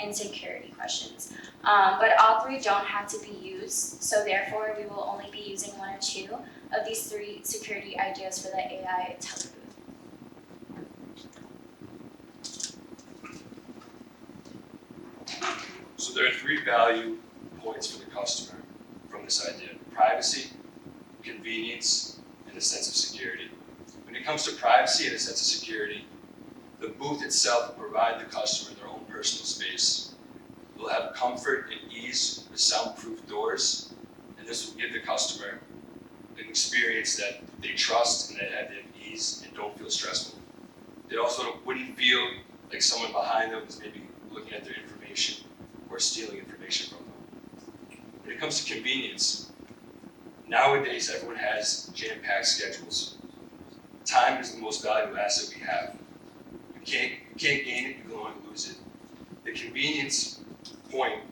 and security questions. But all 3 don't have to be used, so therefore we will only be using 1 or 2 of these 3 security ideas for the AI teller booth. So there are 3 value points for the customer from this idea: privacy, convenience, and a sense of security. When it comes to privacy and a sense of security, the booth itself will provide the customer their own personal space. They'll have comfort and ease with soundproof doors, and this will give the customer an experience that they trust and that have ease and don't feel stressful. They also wouldn't feel like someone behind them is maybe looking at their information or stealing information from them. When it comes to convenience, nowadays everyone has jam-packed schedules. Time is the most valuable asset we have. You can't gain it, you can only lose it. The convenience point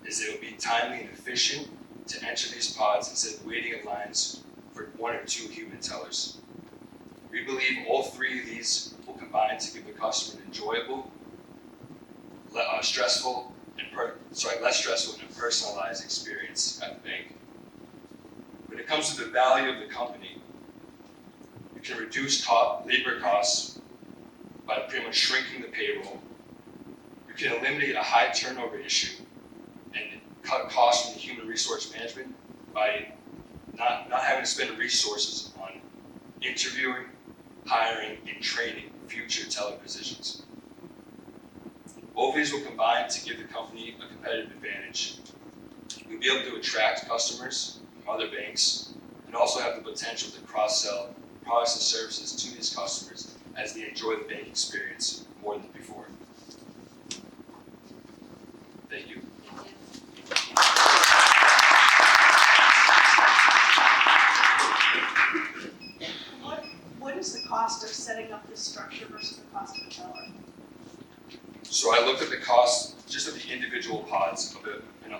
is that it will be timely and efficient to enter these pods instead of waiting in lines for 1 or 2 human tellers. We believe all 3 of these will combine to give the customer an enjoyable, less stressful and personalized experience at the bank. When it comes to the value of the company, you can reduce labor costs by pretty much shrinking the payroll. You can eliminate a high turnover issue and cut costs from the human resource management by not having to spend resources on interviewing, hiring, and training future teller positions. Both of these will combine to give the company a competitive advantage. You'll be able to attract customers from other banks and also have the potential to cross-sell products and services to these customers as they enjoy the bank experience more than before. Thank you. What is the cost of setting up this structure versus the cost of a teller? So I looked at the cost just of the individual pods of an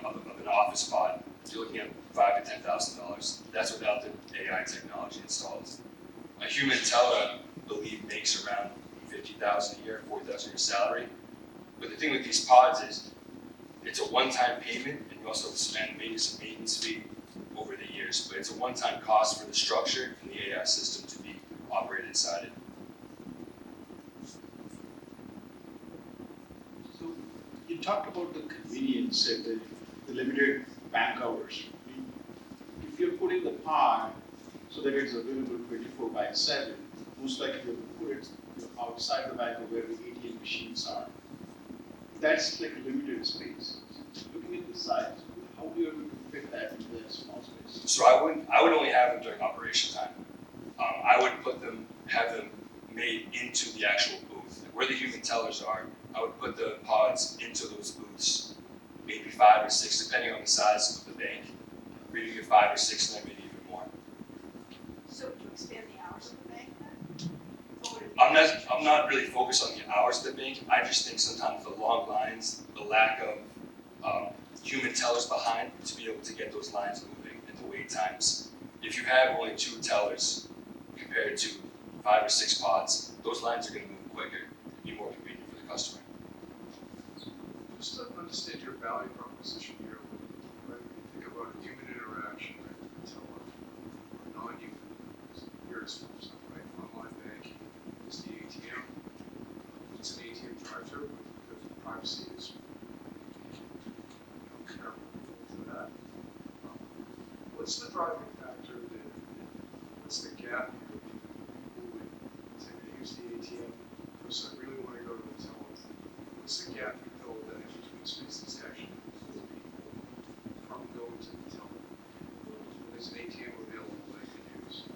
office pod. You're looking at $5,000 to $10,000. That's without the AI technology installed. A human teller, I believe, makes around $50,000 a year, $40,000 a year salary. But the thing with these pods is, it's a one-time payment, and you also have to spend maybe some maintenance fee over the years. But it's a one-time cost for the structure and the AI system to be operated inside it. So you talked about the convenience and the limited bank hours. If you're putting the pod so that it's available 24/7, most likely you put it outside the bank of where the ATM machines are. That's like limited space. Looking at the size, how do you able to fit that into that small space? So I would only have them during operation time. I would have them made into the actual booth. Where the human tellers are, I would put the pods into those booths, maybe 5 or 6, depending on the size of the bank. Maybe get 5 or 6, and then maybe even more. So to expand the hours of the bank then? I'm not really focused on the hours of the bank. I just think sometimes the long lines, the lack of human tellers behind to be able to get those lines moving, and the wait times. If you have only 2 tellers compared to 5 or 6 pods, those lines are going to move quicker and be more convenient for the customer. Just to understand your value proposition here, when you think about human interaction, right, teller, or non-human, very small stuff, right? Online banking is the ATM. It's an ATM drive-through because privacy is careful to that. What's the driving factor that, what's the gap here between people who would say they use the ATM versus I really want to go to the teller? What's the gap you feel that in between spaces actually people from going to the teller? When there's an ATM available that they can use.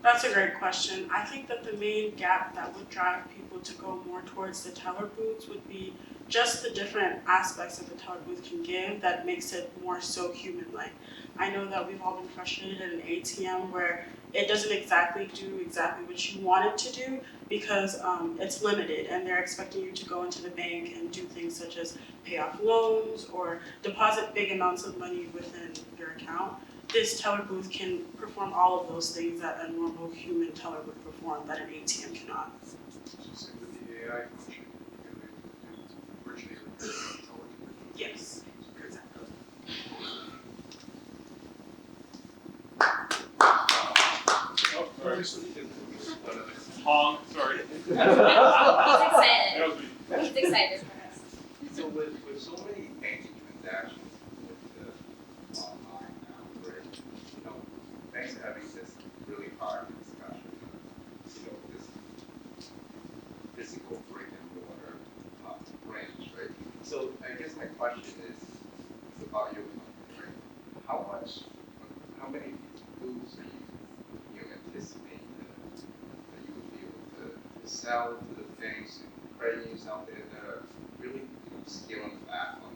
That's a great question. I think that the main gap that would drive people to go more towards the teller booths would be just the different aspects that the teller booth can give that makes it more so human-like. I know that we've all been frustrated at an ATM where it doesn't exactly do exactly what you want it to do because it's limited and they're expecting you to go into the bank and do things such as pay off loans or deposit big amounts of money within your account. This teller booth can perform all of those things that a normal human teller would perform that an ATM cannot. So same with the AI function, you're gonna be able to do virtually everything teller can do. Yes, exactly. Oh, sorry. Hong, sorry. He's excited. That was me. He's excited for us. So with so many banking transactions with the online now, where banks are having this really hard discussion of this physical brick and mortar branch, right? So I guess my question is about your company, right? How many booths are you anticipate that you would be able to sell to the banks and credit unions out there that are really scaling back on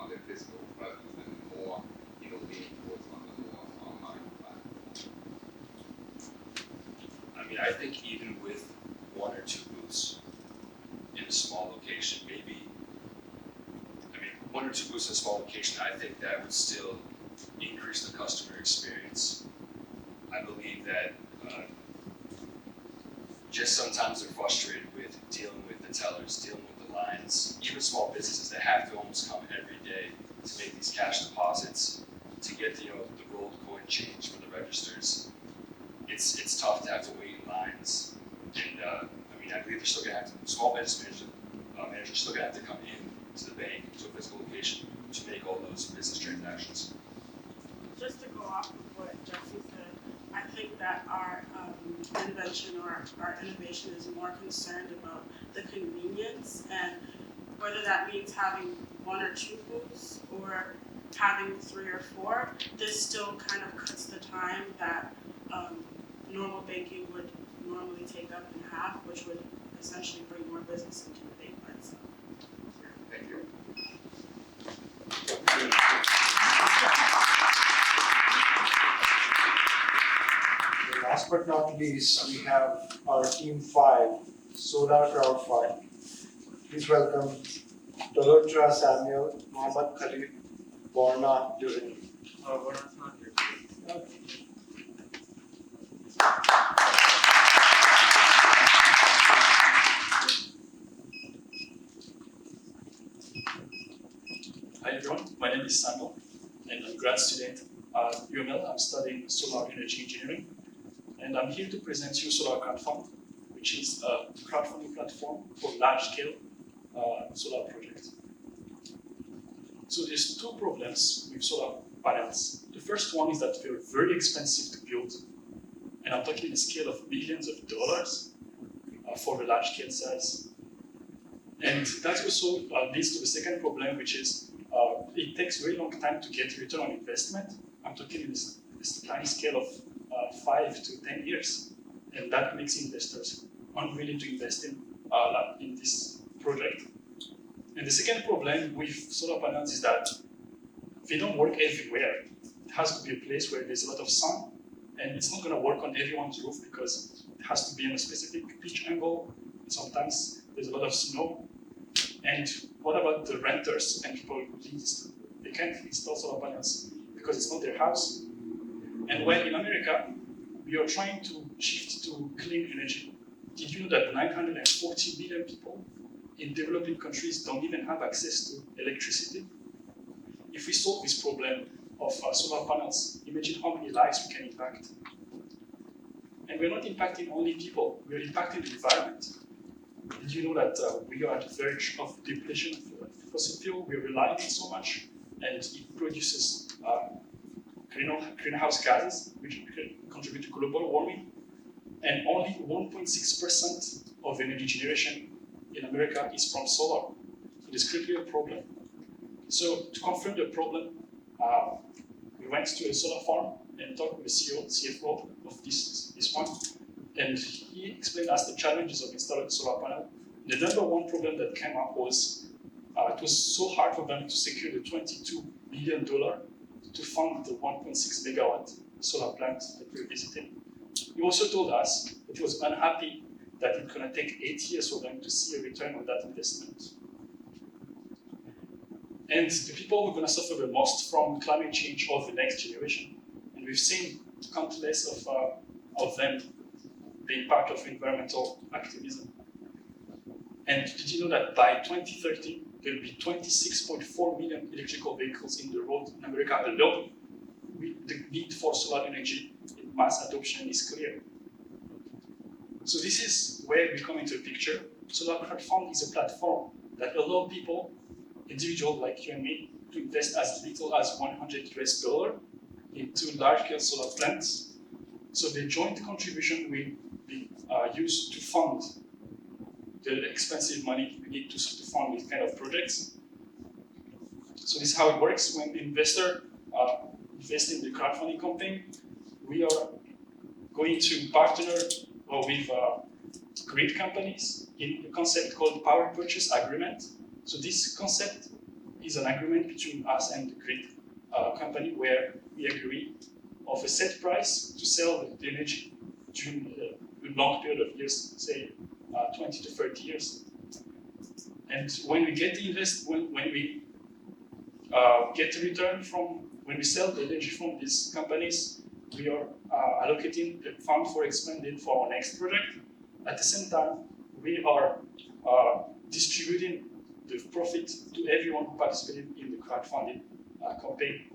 their physical presence and more, leaning towards on the more online platform? I mean, I think even with 1 or 2 booths in a small location, maybe, 1 or 2 booths in a small location, I think that would still increase the customer experience. I believe that just sometimes they're frustrated with dealing with the tellers, dealing with the lines, even small businesses that have to almost come every day to make these cash deposits, to get the rolled coin change for the registers. It's tough to have to wait in lines, and I believe they're still going to have to, small business managers are still going to have to come in to the bank, to a physical location, to make all those business transactions. Just to go off of what Jesse said, I think that our invention or our innovation is more concerned about the convenience and whether that means having 1 or 2 booths or having 3 or 4, this still kind of cuts the time that normal banking would normally take up in half, which would essentially bring more business into the bank by itself. Thank you. Last but not least, we have our team 5, Solar Crowd 5. Please welcome Dolotra Samuel, Mohammad Khalid, Borna Durin. Borna's not here. Hi everyone, my name is Samuel and I'm a grad student at UML. I'm studying solar energy engineering and I'm here to present you Solar Crowdfund, which is a crowdfunding platform for large-scale solar project. So there's two problems with solar panels. The first one is that they're very expensive to build, and I'm talking the scale of millions of dollars for the large scale size. And that also leads to the second problem, which is it takes very long time to get return on investment. I'm talking in this tiny scale of 5 to 10 years, and that makes investors unwilling to invest in this project. And the second problem with solar panels is that they don't work everywhere. It has to be a place where there's a lot of sun, and it's not going to work on everyone's roof because it has to be in a specific pitch angle. Sometimes there's a lot of snow. And what about the renters and people who need this? They can't install solar panels because it's not their house. And when in America, we are trying to shift to clean energy. Did you know that 940 million people in developing countries don't even have access to electricity? If we solve this problem of solar panels, imagine how many lives we can impact. And we're not impacting only people, we're impacting the environment. Did you know that we are at the verge of depletion of fossil fuel? We rely on it so much, and it produces greenhouse gases, which contribute to global warming. And only 1.6% of energy generation in America is from solar. It is clearly a problem. So to confirm the problem, we went to a solar farm and talked with the CEO, CFO of this one, and he explained us the challenges of installing a solar panel. The number one problem that came up was it was so hard for them to secure the $22 billion to fund the 1.6 megawatt solar plant that we were visiting. He also told us that he was unhappy that it's going to take 8 years for them to see a return on that investment. And the people who are going to suffer the most from climate change are the next generation. And we've seen countless of them being part of environmental activism. And did you know that by 2030, there will be 26.4 million electrical vehicles in the road in America alone? The need for solar energy in mass adoption is clear. So this is where we come into the picture. Solar crowdfunding is a platform that allows people, individuals like you and me, to invest as little as $100 US into large-scale solar plants. So the joint contribution will be used to fund the expensive money we need to fund these kind of projects. So this is how it works. When the investor invests in the crowdfunding campaign, we are going to partner with grid companies in a concept called power purchase agreement. So this concept is an agreement between us and the grid company where we agree of a set price to sell the energy during a long period of years, say 20 to 30 years. And when we get the when we get the return from, when we sell the energy from these companies, we are allocating the fund for expanding for our next project. At the same time, we are distributing the profit to everyone who participated in the crowdfunding campaign.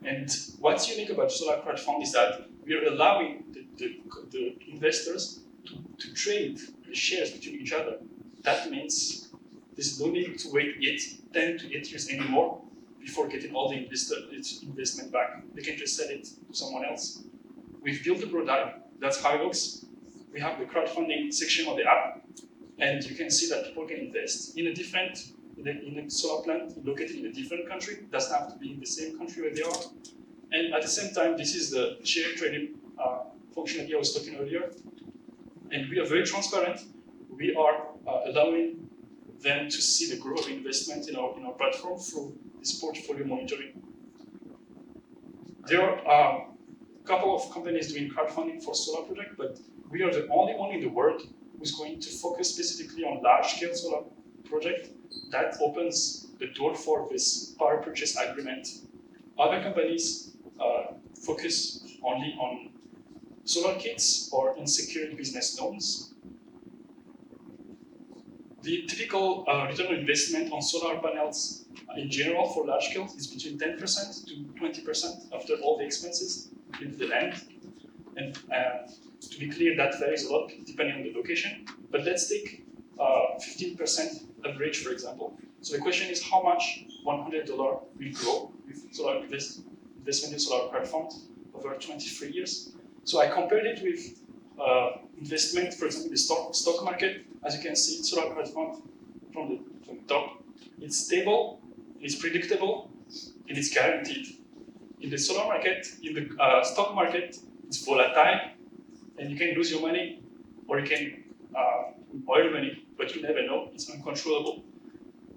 And what's unique about solar crowdfunding is that we are allowing the investors to trade the shares between each other. That means there's no need to wait 10 to 8 years anymore before getting all the investment back. They can just sell it to someone else. We've built a product, that's how it looks. We have the crowdfunding section of the app, and you can see that people can invest in a solar plant located in a different country. It doesn't have to be in the same country where they are. And at the same time, this is the share trading functionality I was talking earlier. And we are very transparent. We are allowing them to see the growth of investment in our platform through this portfolio monitoring. There are a couple of companies doing crowdfunding for solar projects, but we are the only one in the world who's going to focus specifically on large-scale solar project. That opens the door for this power purchase agreement. Other companies focus only on solar kits or unsecured business loans. The typical return on investment on solar panels in general for large scale is between 10% to 20% after all the expenses in the land. And to be clear, that varies a lot depending on the location. But let's take 15% average, for example. So the question is how much $100 will grow with solar investment in solar credit fund over 23 years. So I compared it with investment, for example, in the stock market. As you can see, solar credit fund from the top, it's stable, it's predictable, and it's guaranteed. In the solar market, in the stock market, it's volatile, and you can lose your money, or you can borrow money, but you never know, it's uncontrollable.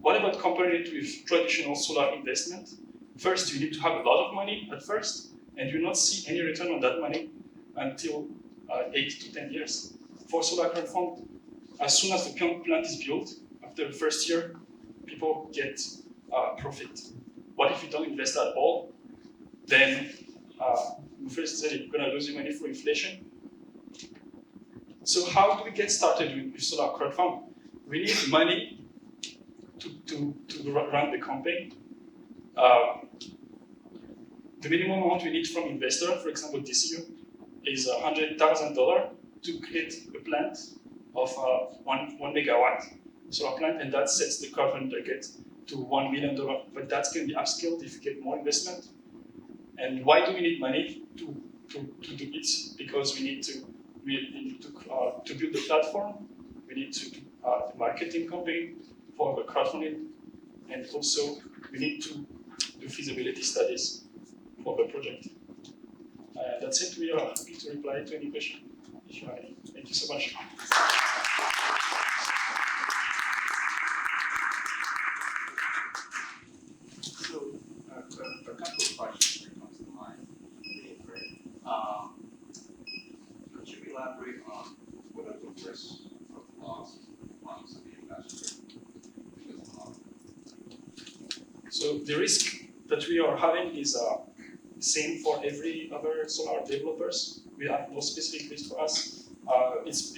What about comparing it with traditional solar investment? First, you need to have a lot of money at first, and you not see any return on that money until 8 to 10 years. For solar credit fund, as soon as the plant is built, after the first year, people get profit. What if you don't invest at all? Then first say you're gonna lose your money for inflation. So how do we get started with solar credit fund? We need money to run the campaign. The minimum amount we need from investor, for example DCU, is $100,000 to create a plant of 1 megawatt solar plant, and that sets the carbon target to $1 million. But that can be upscaled if you get more investment. And why do we need money to do it? Because we need to build the platform. We need to do the marketing campaign for the crowdfunding, and also we need to do feasibility studies for the project. That's it. We are happy to reply to any question if you have any. Thank you so much. So, a couple of questions that comes to mind. Could you elaborate on what are the risks of loss of funds of the investor? So the risk that we are having is same for every other solar developers. We have no specific risk for us. It's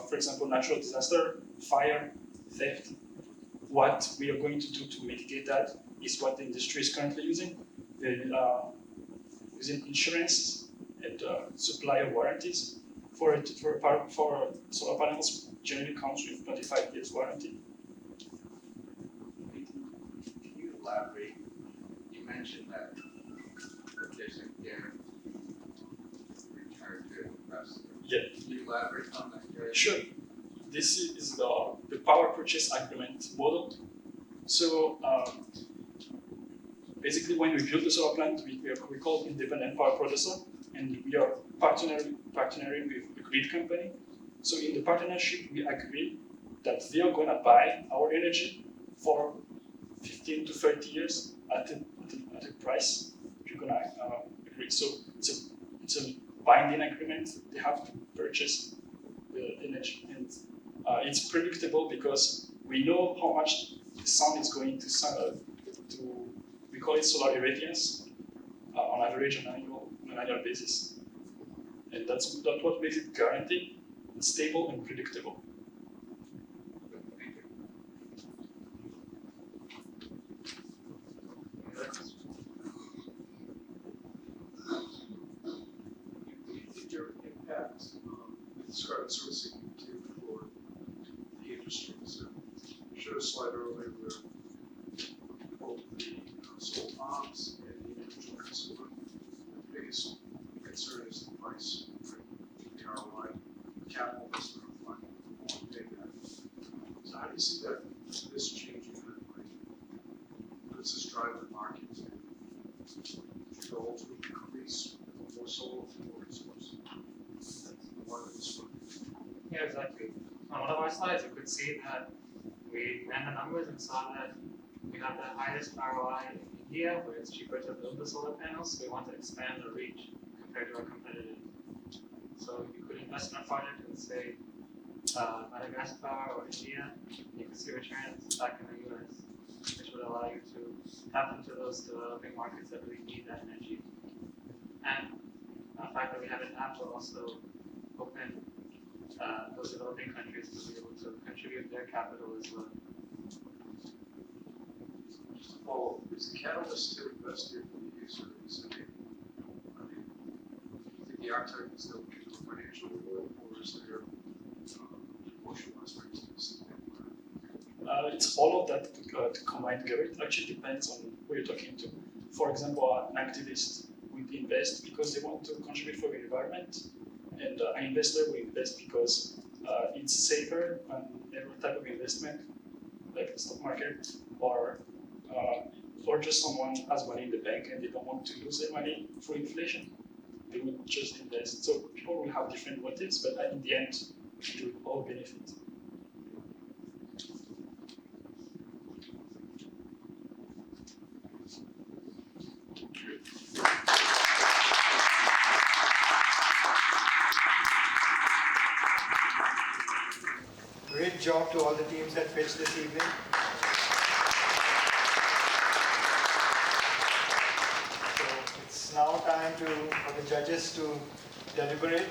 for example, natural disaster, fire, theft. What we are going to do to mitigate that is what the industry is currently using. They're using insurance and supplier warranties. For solar panels, generally comes with 25 years warranty. Can you elaborate? You mentioned that there's a guarantee return to investor. Yeah. Can you elaborate on that guarantee? Sure. This is the power purchase agreement model. So basically, when we build the solar plant, we call independent power producer, and we are partnering with a grid company. So in the partnership, we agree that they are going to buy our energy for 15 to 30 years at a price you're going to agree. So it's a binding agreement. They have to purchase the energy, and it's predictable because we know how much the sun is going to we call it solar irradiance on average on an annual basis, and that's what makes it guaranteed, stable, and predictable. Your impact with described servicing you for the industry. So you showed a slide earlier where both the solar farms and the individual consumer, the biggest concern is the price, right? The ROI, capital investment fund, won't pay that. So how do you see that this changing that way? How does this drive the market to go to increase more solar for more consumers? Yeah, exactly. On one of our slides, you could see that we ran the numbers and saw that we have the highest ROI in India, where it's cheaper to build the solar panels. So we want to expand the reach compared to our competitors. So you could invest in a project in, say, Madagascar or India. You can see returns back in the US, which would allow you to tap into those developing markets that really need that energy. And the fact that we have an app will also open those developing countries to be able to contribute their capital as well. Just to follow, is the catalyst to invest here for the user? Is it, I mean, do you think the architect is still looking for financial reward, or is there emotional aspects to this? It's all of that combined together. It actually depends on who you're talking to. For example, an activist will invest because they want to contribute for the environment, and an investor will invest because it's safer than every type of investment, like the stock market, or just someone has money in the bank and they don't want to lose their money through inflation. They will just invest. So people will have different motives, but in the end, we will all benefit. Great job to all the teams that pitched this evening. So it's now time for the judges to deliberate.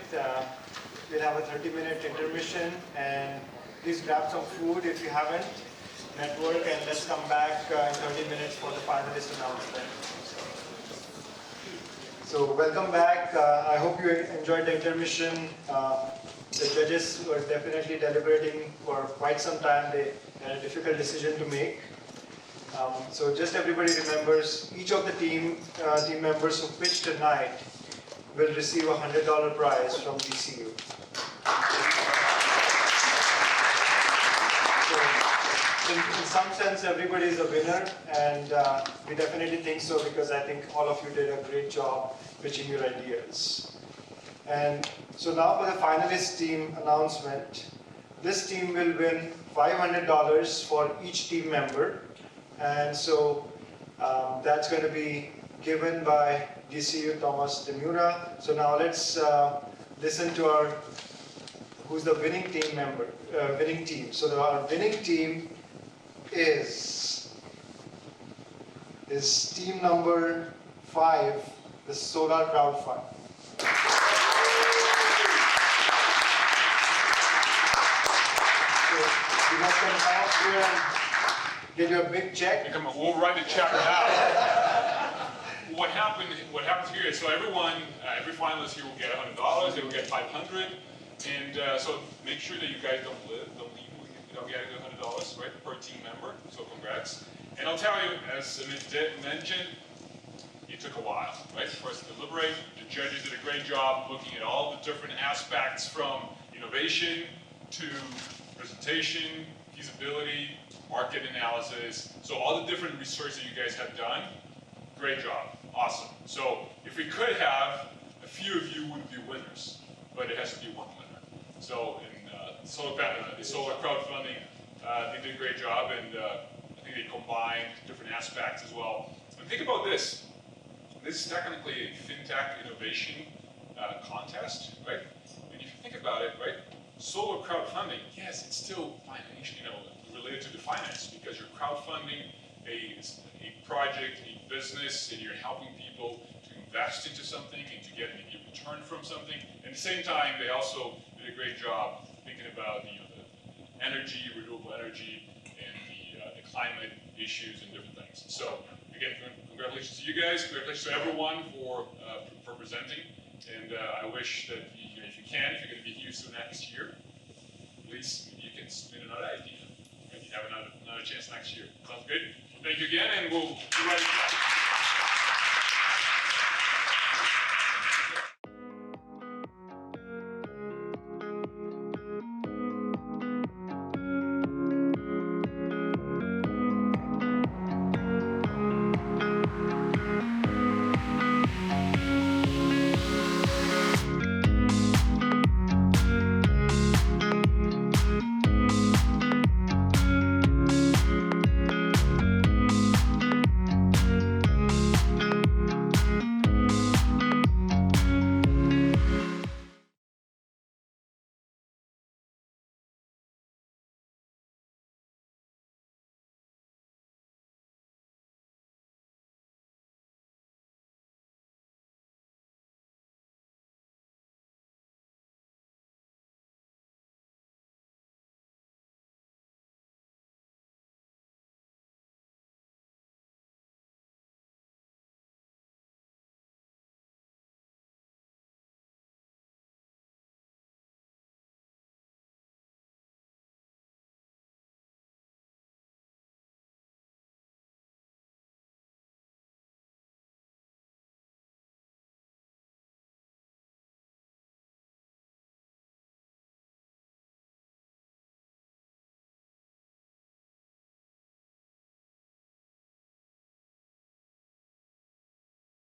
We'll have a 30-minute intermission, and please grab some food if you haven't. Network, and let's come back in 30 minutes for the finalist announcement. So welcome back. I hope you enjoyed the intermission. The judges were definitely deliberating for quite some time. They had a difficult decision to make. So just everybody remembers, each of the team members who pitched tonight will receive a $100 prize from DCU. So in some sense, everybody is a winner, and we definitely think so because I think all of you did a great job pitching your ideas. And so now for the finalist team announcement. This team will win $500 for each team member. And so that's going to be given by DCU Thomas Demura. So now let's listen to who's the winning team member, winning team. So our winning team is team number 5, the Solar Crowd Fund. You guys can come up here and get you a big check. We'll write a check now. What happens here is, so every finalist here will get $100, they will get $500, and so make sure that you guys don't leave without getting $100, right, per team member, so congrats. And I'll tell you, as Amit mentioned, it took a while, right, for us to deliberate. The judges did a great job looking at all the different aspects from innovation to presentation, feasibility, market analysis. So all the different research that you guys have done, great job, awesome. So if we could have, a few of you would be winners, but it has to be one winner. So in the solar crowdfunding, they did a great job, and I think they combined different aspects as well. And think about this. This is technically a fintech innovation contest, right? And if you think about it, right, solar crowdfunding, yes, it's still related to the finance because you're crowdfunding a project, a business, and you're helping people to invest into something and to get maybe a return from something. At the same time, they also did a great job thinking about the energy, renewable energy, and the climate issues and different things. So again, congratulations to you guys, congratulations to everyone for presenting, and I wish that if you're going to be here soon next year, please, you can submit another idea, and you have another chance next year. Sounds good? Thank you again, and we'll be right back.